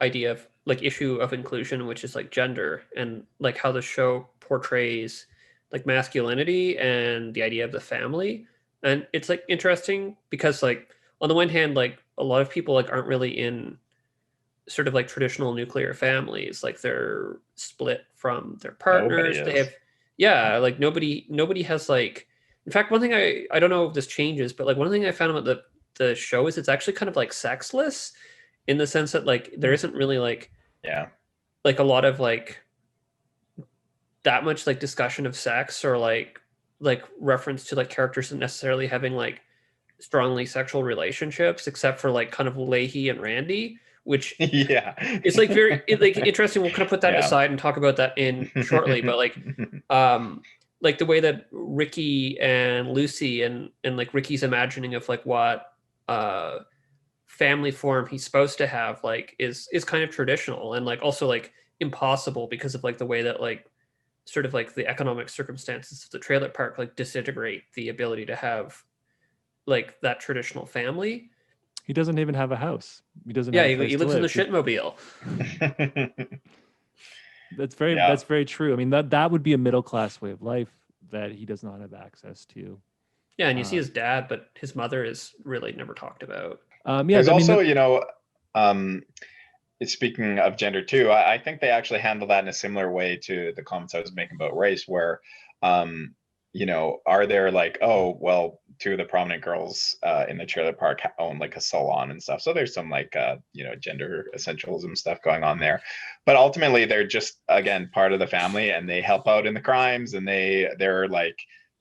idea of like issue of inclusion, which is like gender, and like how the show portrays like masculinity and the idea of the family. And it's like interesting because like on the one hand, like a lot of people like aren't really in sort of like traditional nuclear families. Like they're split from their partners. They have like nobody has like, in fact, one thing I don't know if this changes, but like one thing I found about the show is it's actually kind of like sexless, in the sense that like there isn't really like like a lot of like that much like discussion of sex, or like reference to like characters necessarily having like strongly sexual relationships, except for like kind of Leahy and Randy, which it's like very like interesting. We'll kind of put that aside and talk about that in shortly, but like the way that Ricky and Lucy and like Ricky's imagining of like what family form he's supposed to have like is kind of traditional, and like also like impossible because of like the way that like sort of like the economic circumstances of the trailer park like disintegrate the ability to have like that traditional family. He doesn't even have a house. He doesn't. Yeah, he lives in the shitmobile. That's very true. I mean, that would be a middle class way of life that he does not have access to. Yeah, and you see his dad, but his mother is really never talked about. There's also, speaking of gender too, I think they actually handle that in a similar way to the comments I was making about race, where, are there like, oh, well, 2 of the prominent girls in the trailer park own like a salon and stuff. So there's some like, gender essentialism stuff going on there. But ultimately, they're just, again, part of the family, and they help out in the crimes, and they're like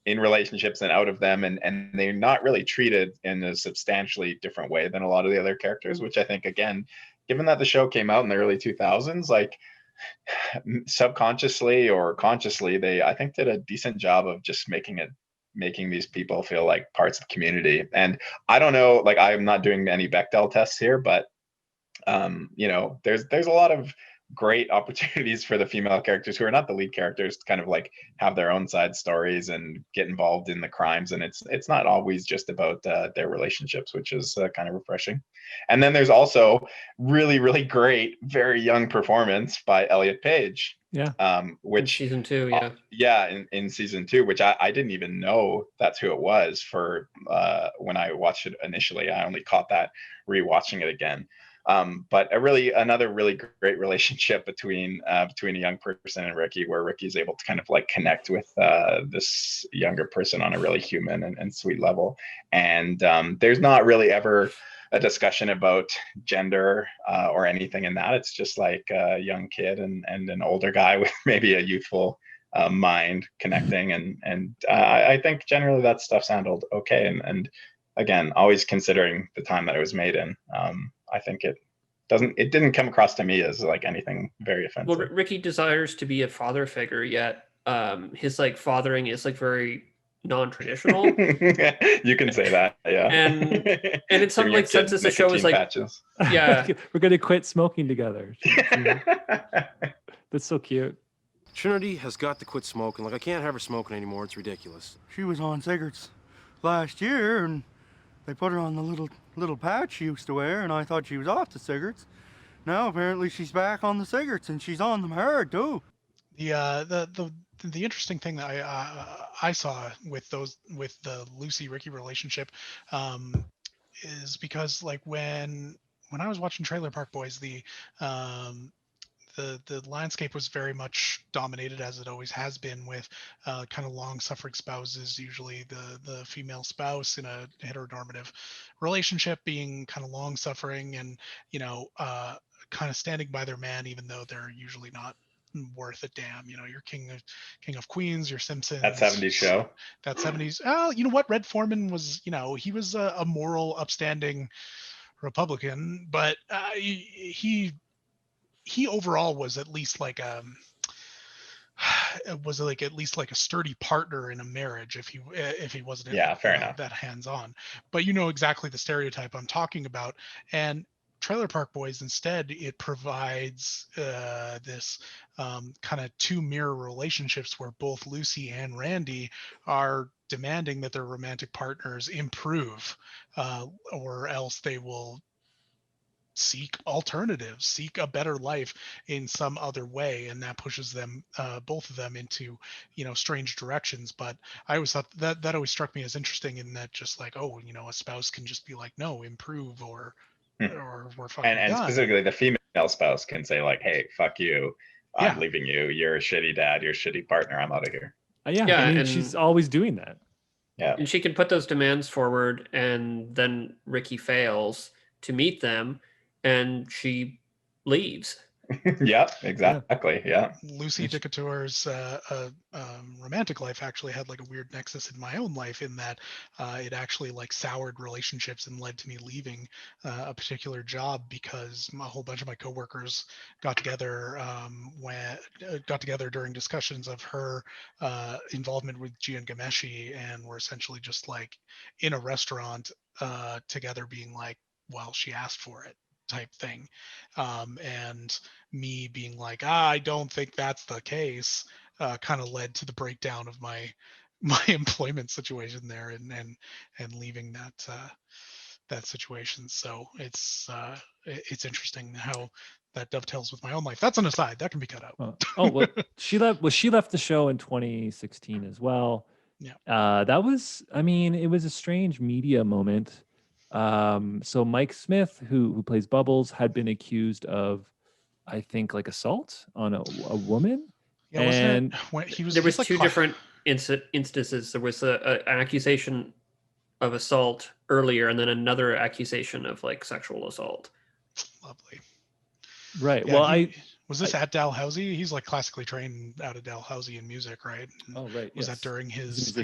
in relationships and out of them. And they're not really treated in a substantially different way than a lot of the other characters, which I think, again, given that the show came out in the early 2000s, like subconsciously or consciously, they, I think, did a decent job of just making these people feel like parts of the community. And I don't know, like, I'm not doing any Bechdel tests here, but there's a lot of great opportunities for the female characters who are not the lead characters to kind of like have their own side stories and get involved in the crimes, and it's not always just about their relationships, which is kind of refreshing. And then there's also really, really great, very young performance by Elliot Page, which in season 2, in season 2, which I didn't even know that's who it was for when I watched it initially. I only caught that rewatching it again. But another really great relationship between a young person and Ricky, where Ricky's able to kind of like connect with this younger person on a really human and sweet level. And there's not really ever a discussion about gender or anything in that. It's just like a young kid and an older guy with maybe a youthful mind connecting, and I think generally that stuff sounded okay. And again, always considering the time that it was made in, I think it didn't come across to me as like anything very offensive. Well, Ricky desires to be a father figure, yet his like fathering is like very non-traditional. You can say that, yeah. And in some like senses, the show is like, patches. yeah, we're gonna quit smoking together. That's so cute. Trinity has got to quit smoking. Like, I can't have her smoking anymore. It's ridiculous. She was on cigarettes last year, and they put her on the little patch she used to wear, and I thought she was off the cigarettes. Now apparently she's back on the cigarettes, and she's on them hard too. The interesting thing that I saw with the Lucy Ricky relationship is because like when I was watching Trailer Park Boys, the landscape was very much dominated, as it always has been, with kind of long suffering spouses, usually the female spouse in a heteronormative relationship being kind of long suffering and kind of standing by their man, even though they're usually not worth a damn. Your King of Queens, your Simpsons. That 70s show. That 70s. Oh, you know what? Red Foreman was, he was a moral, upstanding Republican, but he overall was at least like at least like a sturdy partner in a marriage if he wasn't fair enough. that hands-on. But you know exactly the stereotype I'm talking about. And Trailer Park Boys, instead, it provides this kind of two mirror relationships where both Lucy and Randy are demanding that their romantic partners improve, or else they will seek alternatives, seek a better life in some other way, and that pushes them, both of them, into strange directions. But I always thought that always struck me as interesting, in that just like, oh, a spouse can just be like, no, improve, or we're fucking and done. Specifically the female spouse can say like, hey, fuck you, I'm leaving you, you're a shitty dad, you're a shitty partner, I'm out of here. I mean, and she's always doing that. Yeah, and she can put those demands forward, and then Ricky fails to meet them, and she leaves. Yeah, exactly. Yeah. Lucy Dickator's romantic life actually had like a weird nexus in my own life, in that it actually like soured relationships and led to me leaving a particular job, because a whole bunch of my coworkers got together during discussions of her involvement with Gian Gameshi, and were essentially just like in a restaurant together, being like, well, she asked for it, type thing. And me being like, I don't think that's the case, kind of led to the breakdown of my employment situation there, and leaving that situation. So it's interesting how that dovetails with my own life. That's an aside that can be cut out. Well, she left the show in 2016 as well. Yeah. That was, I mean, it was a strange media moment. So Mike Smith, who plays Bubbles, had been accused of, I think, like assault on a woman. Yeah, and there was two different instances. There was an accusation of assault earlier, and then another accusation of like sexual assault. Lovely. Right. Yeah, well, was this at Dalhousie? He's like classically trained out of Dalhousie in music, right? Oh, right. Was that during his? I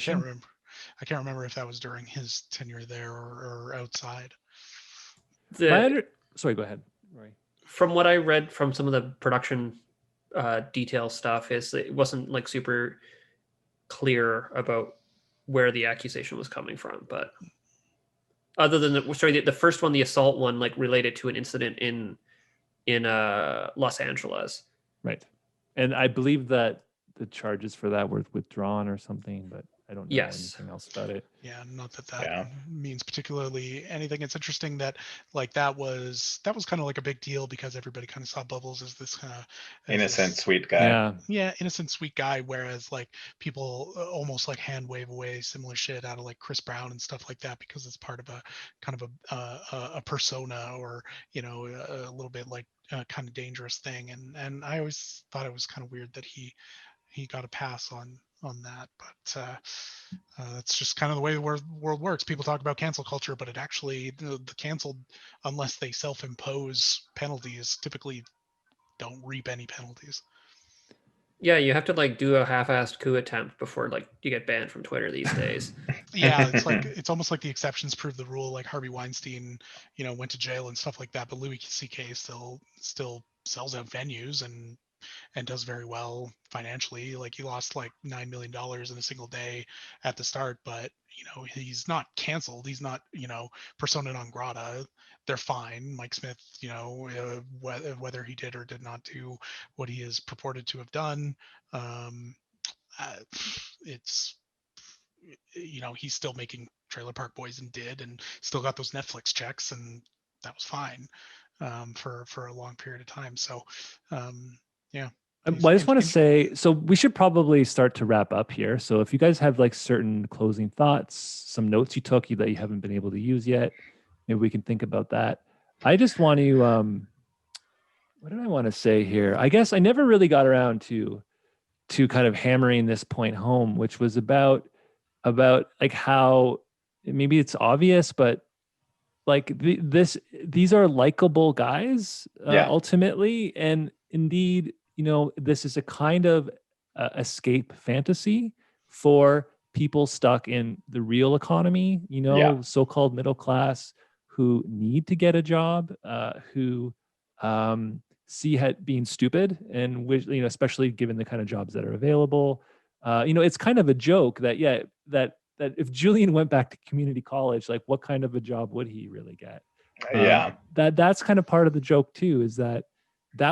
can't remember if that was during his tenure there or outside. Sorry, go ahead, Rory. From what I read from some of the production detail stuff, is it wasn't like super clear about where the accusation was coming from. But other than the first one, the assault one, like related to an incident in Los Angeles. Right. And I believe that the charges for that were withdrawn or something, but I don't know anything else about it. Yeah, not that means particularly anything. It's interesting that like that was kind of like a big deal, because everybody kind of saw Bubbles as this kind of innocent, sweet guy. Yeah, innocent, sweet guy. Whereas like people almost like hand wave away similar shit out of like Chris Brown and stuff like that, because it's part of a kind of a persona, or a little bit like kind of dangerous thing. And I always thought it was kind of weird that he got a pass on that. But that's just kind of the way the world works. People talk about cancel culture, but it actually, the canceled, unless they self-impose penalties, typically don't reap any penalties. Yeah, you have to like do a half-assed coup attempt before like you get banned from Twitter these days. Yeah, it's like, it's almost like the exceptions prove the rule. Like Harvey Weinstein, went to jail and stuff like that, but Louis C.K. still sells out venues and does very well financially. Like he lost like $9 million in a single day at the start, but he's not canceled. He's not, persona non grata. They're fine. Mike Smith, whether he did or did not do what he is purported to have done, it's, he's still making Trailer Park Boys and still got those Netflix checks, and that was fine for a long period of time. So yeah. Well, I just want to say, so we should probably start to wrap up here. So if you guys have like certain closing thoughts, some notes you took that you haven't been able to use yet, maybe we can think about that. I just want to, what did I want to say here? I guess I never really got around to kind of hammering this point home, which was about like how maybe it's obvious, but like these are likable guys ultimately, and indeed, this is a kind of escape fantasy for people stuck in the real economy, so-called middle class, who need to get a job, who see it being stupid, and which, especially given the kind of jobs that are available. It's kind of a joke that that if Julian went back to community college, like what kind of a job would he really get? That's kind of part of the joke too, is that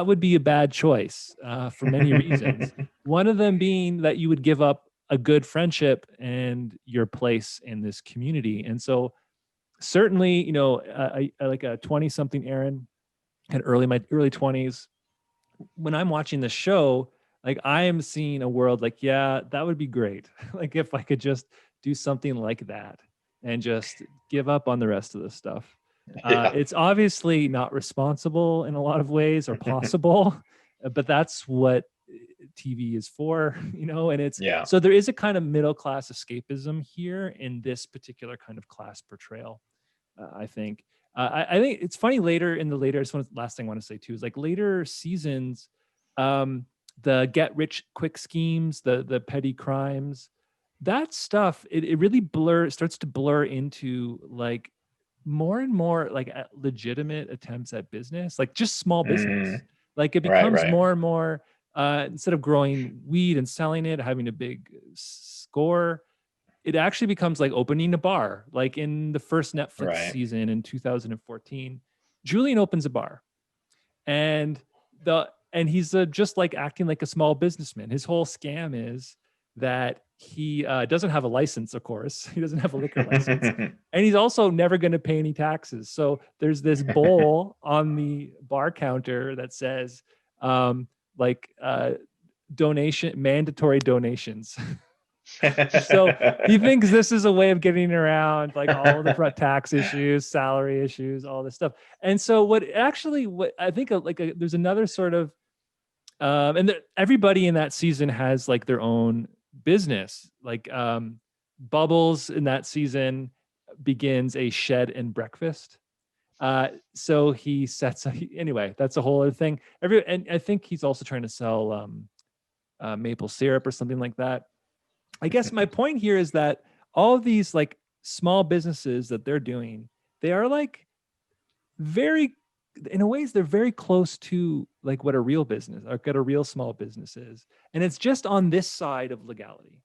would be a bad choice for many reasons. One of them being that you would give up a good friendship and your place in this community. And so certainly, I like a 20-something Aaron, and my early 20s, when I'm watching the show, like I am seeing a world like, yeah, that would be great. Like if I could just do something like that and just give up on the rest of the stuff. It's obviously not responsible in a lot of ways or possible, but that's what TV is for, and it's, so there is a kind of middle-class escapism here in this particular kind of class portrayal, I think. I think it's funny last thing I want to say too, is like later seasons, the get rich quick schemes, the petty crimes, that stuff, it really starts to blur into like more and more like legitimate attempts at business, like just small business. Like it becomes more and more, instead of growing weed and selling it, having a big score, it actually becomes like opening a bar. Like in the first Netflix season in 2014, Julian opens a bar, and he's just like acting like a small businessman. His whole scam is that he doesn't have a license, of course. He doesn't have a liquor license. And he's also never going to pay any taxes. So there's this bowl on the bar counter that says mandatory donations. So he thinks this is a way of getting around like all the front tax issues, salary issues, all this stuff. And so what I think there's another sort of, everybody in that season has like their own business. Like Bubbles in that season begins a shed and breakfast. So he sets anyway, that's a whole other thing. And I think he's also trying to sell maple syrup or something like that. I guess my point here is that all of these like small businesses that they're doing, they are like in a ways, they're very close to like what a real business or what a real small business is. And it's just on this side of legality.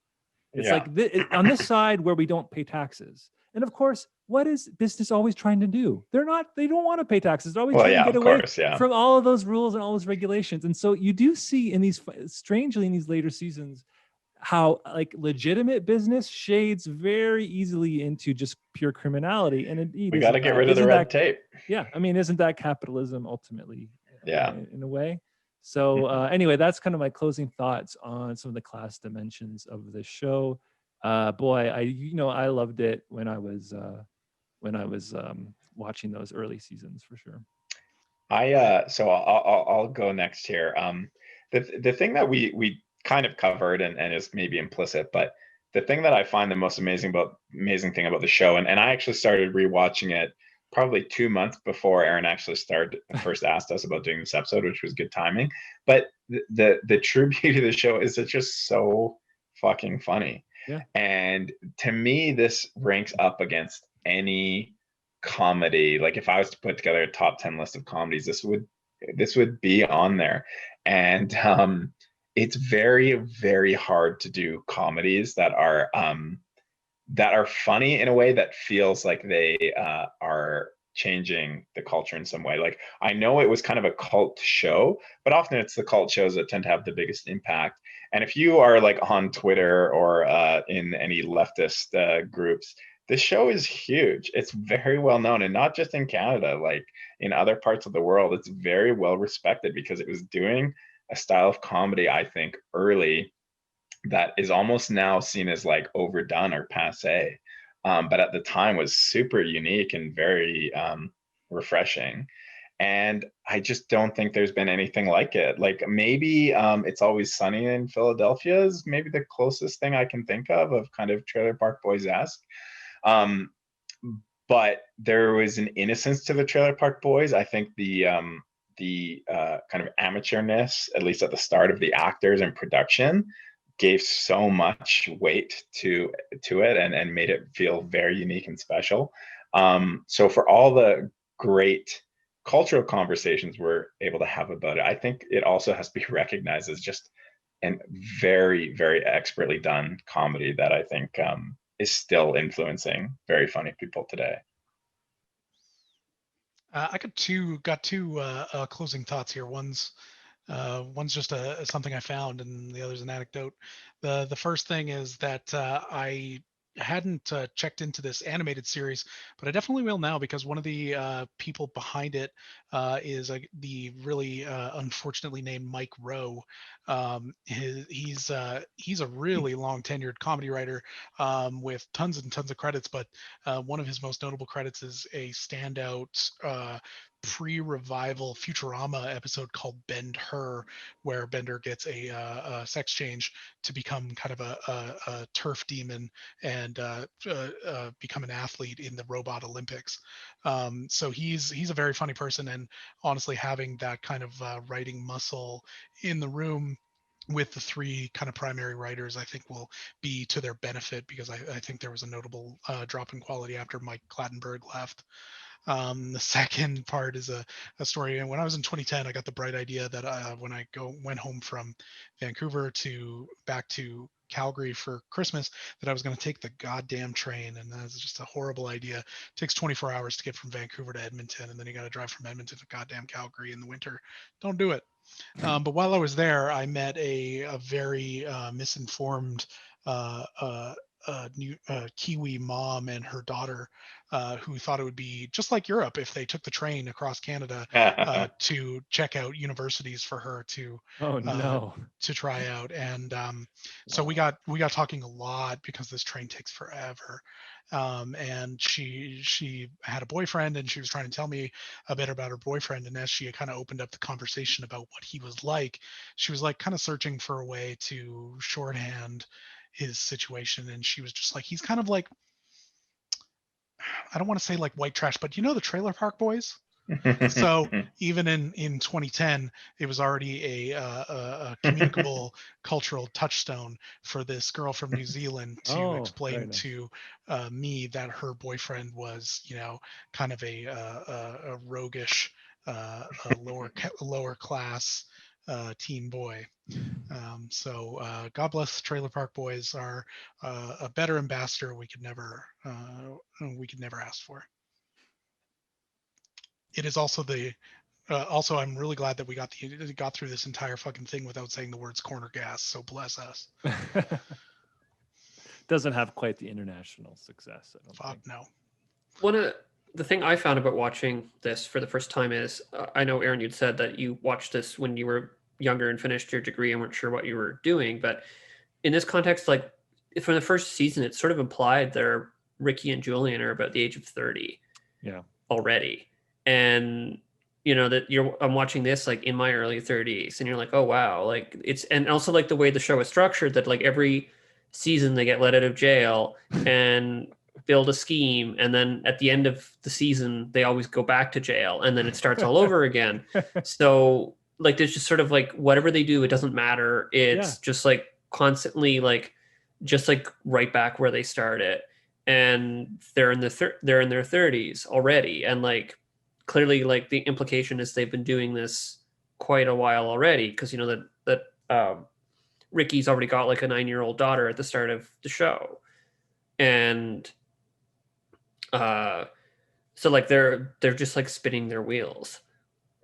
It's like on this side where we don't pay taxes. And of course, what is business always trying to do? They don't want to pay taxes. They're always trying to get away from all of those rules and all those regulations. And so you do see strangely in these later seasons, how like legitimate business shades very easily into just pure criminality. And indeed, we got to get rid of the red tape. Yeah. I mean, isn't that capitalism ultimately? In a way. So anyway, that's kind of my closing thoughts on some of the class dimensions of the show. Boy, I loved it when I was watching those early seasons for sure. So I'll go next here. The thing that we kind of covered and is maybe implicit. But the thing that I find the most amazing thing about the show, and I actually started rewatching it probably 2 months before Aaron actually first asked us about doing this episode, which was good timing. But the true beauty of the show is it's just so fucking funny. Yeah. And to me, this ranks up against any comedy. Like if I was to put together a top 10 list of comedies, this would be on there. And it's very, very hard to do comedies that are funny in a way that feels like they are changing the culture in some way. Like I know it was kind of a cult show, but often it's the cult shows that tend to have the biggest impact. And if you are like on Twitter or in any leftist groups, this show is huge. It's very well known, and not just in Canada, like in other parts of the world, it's very well respected because it was doing a style of comedy, I think, early that is almost now seen as like overdone or passe. But at the time was super unique and very refreshing. And I just don't think there's been anything like it. Like maybe It's Always Sunny in Philadelphia is maybe the closest thing I can think of kind of Trailer Park Boys-esque. But there was an innocence to the Trailer Park Boys. I think the kind of amateurness, at least at the start, of the actors and production gave so much weight to it and made it feel very unique and special. So for all the great cultural conversations we're able to have about it, I think it also has to be recognized as just a very, very expertly done comedy that I think is still influencing very funny people today. I got two closing thoughts here. One's just something I found, and the other's an anecdote. The first thing is that I hadn't checked into this animated series, but I definitely will now, because one of the people behind it is the really unfortunately named Mike Rowe. He's a really long tenured comedy writer with tons and tons of credits, but one of his most notable credits is a standout pre-revival Futurama episode called Bend Her, where Bender gets a sex change to become kind of a turf demon and become an athlete in the Robot Olympics. So he's a very funny person, and honestly, having that kind of writing muscle in the room with the three kind of primary writers, I think will be to their benefit, because I think there was a notable drop in quality after Mike Clattenburg left. The second part is a story. And when I was in 2010, I got the bright idea that when I went home from Vancouver back to Calgary for Christmas, that I was going to take the goddamn train. And that's just a horrible idea. It takes 24 hours to get from Vancouver to Edmonton, and then you got to drive from Edmonton to goddamn Calgary in the winter. Don't do it. But while I was there, I met a very misinformed Kiwi mom and her daughter who thought it would be just like Europe if they took the train across Canada to check out universities for her to try out. And so we got talking a lot, because this train takes forever. And she had a boyfriend, and she was trying to tell me a bit about her boyfriend. And as she kind of opened up the conversation about what he was like, she was like kind of searching for a way to shorthand his situation. And she was just like, he's kind of like, I don't want to say like white trash, but the Trailer Park Boys. So even in 2010, it was already a communicable cultural touchstone for this girl from New Zealand to explain to me that her boyfriend was, kind of a roguish, lower class teen boy. So God bless Trailer Park Boys, are a better ambassador we could never ask for. It is also also, I'm really glad that we got through this entire fucking thing without saying the words corner gas. So bless us. Doesn't have quite the international success. Fuck no. One of the thing I found about watching this for the first time is, I know, Aaron, you'd said that you watched this when you were younger and finished your degree and weren't sure what you were doing. But in this context, like for the first season, it's sort of implied that Ricky and Julian are about the age of 30 already. And you know, that I'm watching this like in my early 30s, and you're like, oh wow, like it's, and also like the way the show is structured, that like every season they get let out of jail and build a scheme, and then at the end of the season they always go back to jail, and then it starts all over again. So like there's just sort of like whatever they do, it doesn't matter. It's just like constantly like just like right back where they started, and they're in their 30s already, and like clearly like the implication is they've been doing this quite a while already, because you know that Ricky's already got like a 9-year-old daughter at the start of the show, and so like they're just like spinning their wheels,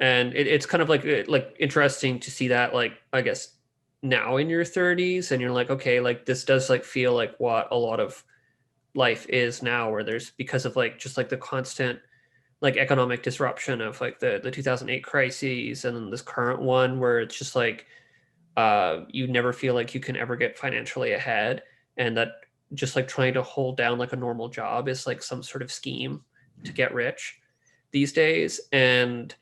and it's kind of like interesting to see that, like I guess now in your 30s, and you're like, okay, like this does like feel like what a lot of life is now, where there's, because of like just like the constant like economic disruption of like the 2008 crises, and then this current one where it's just like you never feel like you can ever get financially ahead, and that just like trying to hold down like a normal job is like some sort of scheme to get rich these days. And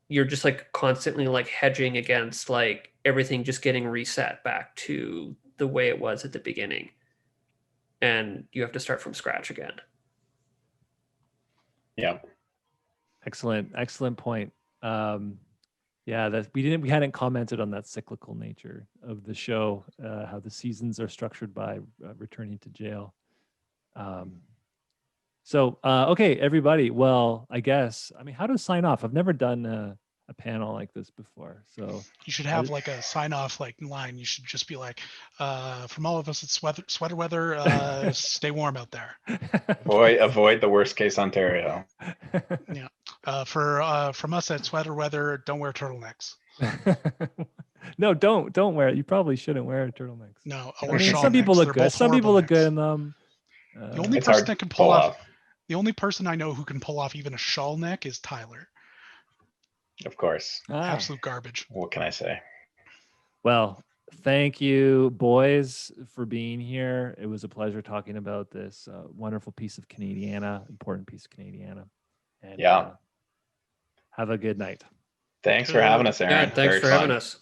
you're just like constantly like hedging against like everything just getting reset back to the way it was at the beginning, and you have to start from scratch again. Yeah. Excellent point. Yeah, that we hadn't commented on that cyclical nature of the show, how the seasons are structured by returning to jail. So okay, everybody. Well, I guess, I mean, how to sign off? I've never done a panel like this before, so you should have like a sign off like line. You should just be like, from all of us at Sweater Weather, stay warm out there. Avoid the worst case Ontario. Yeah. From us at Sweater Weather, don't wear turtlenecks. No, don't wear it. You probably shouldn't wear turtlenecks. No, I mean, some people look good. Some people look good in them. The only person that can pull off. The only person I know who can pull off even a shawl neck is Tyler. Of course. Absolute garbage. What can I say? Well, thank you, boys, for being here. It was a pleasure talking about this wonderful piece of Canadiana, important piece of Canadiana. And have a good night. Thanks for having us, Aaron. Yeah, thanks for having us.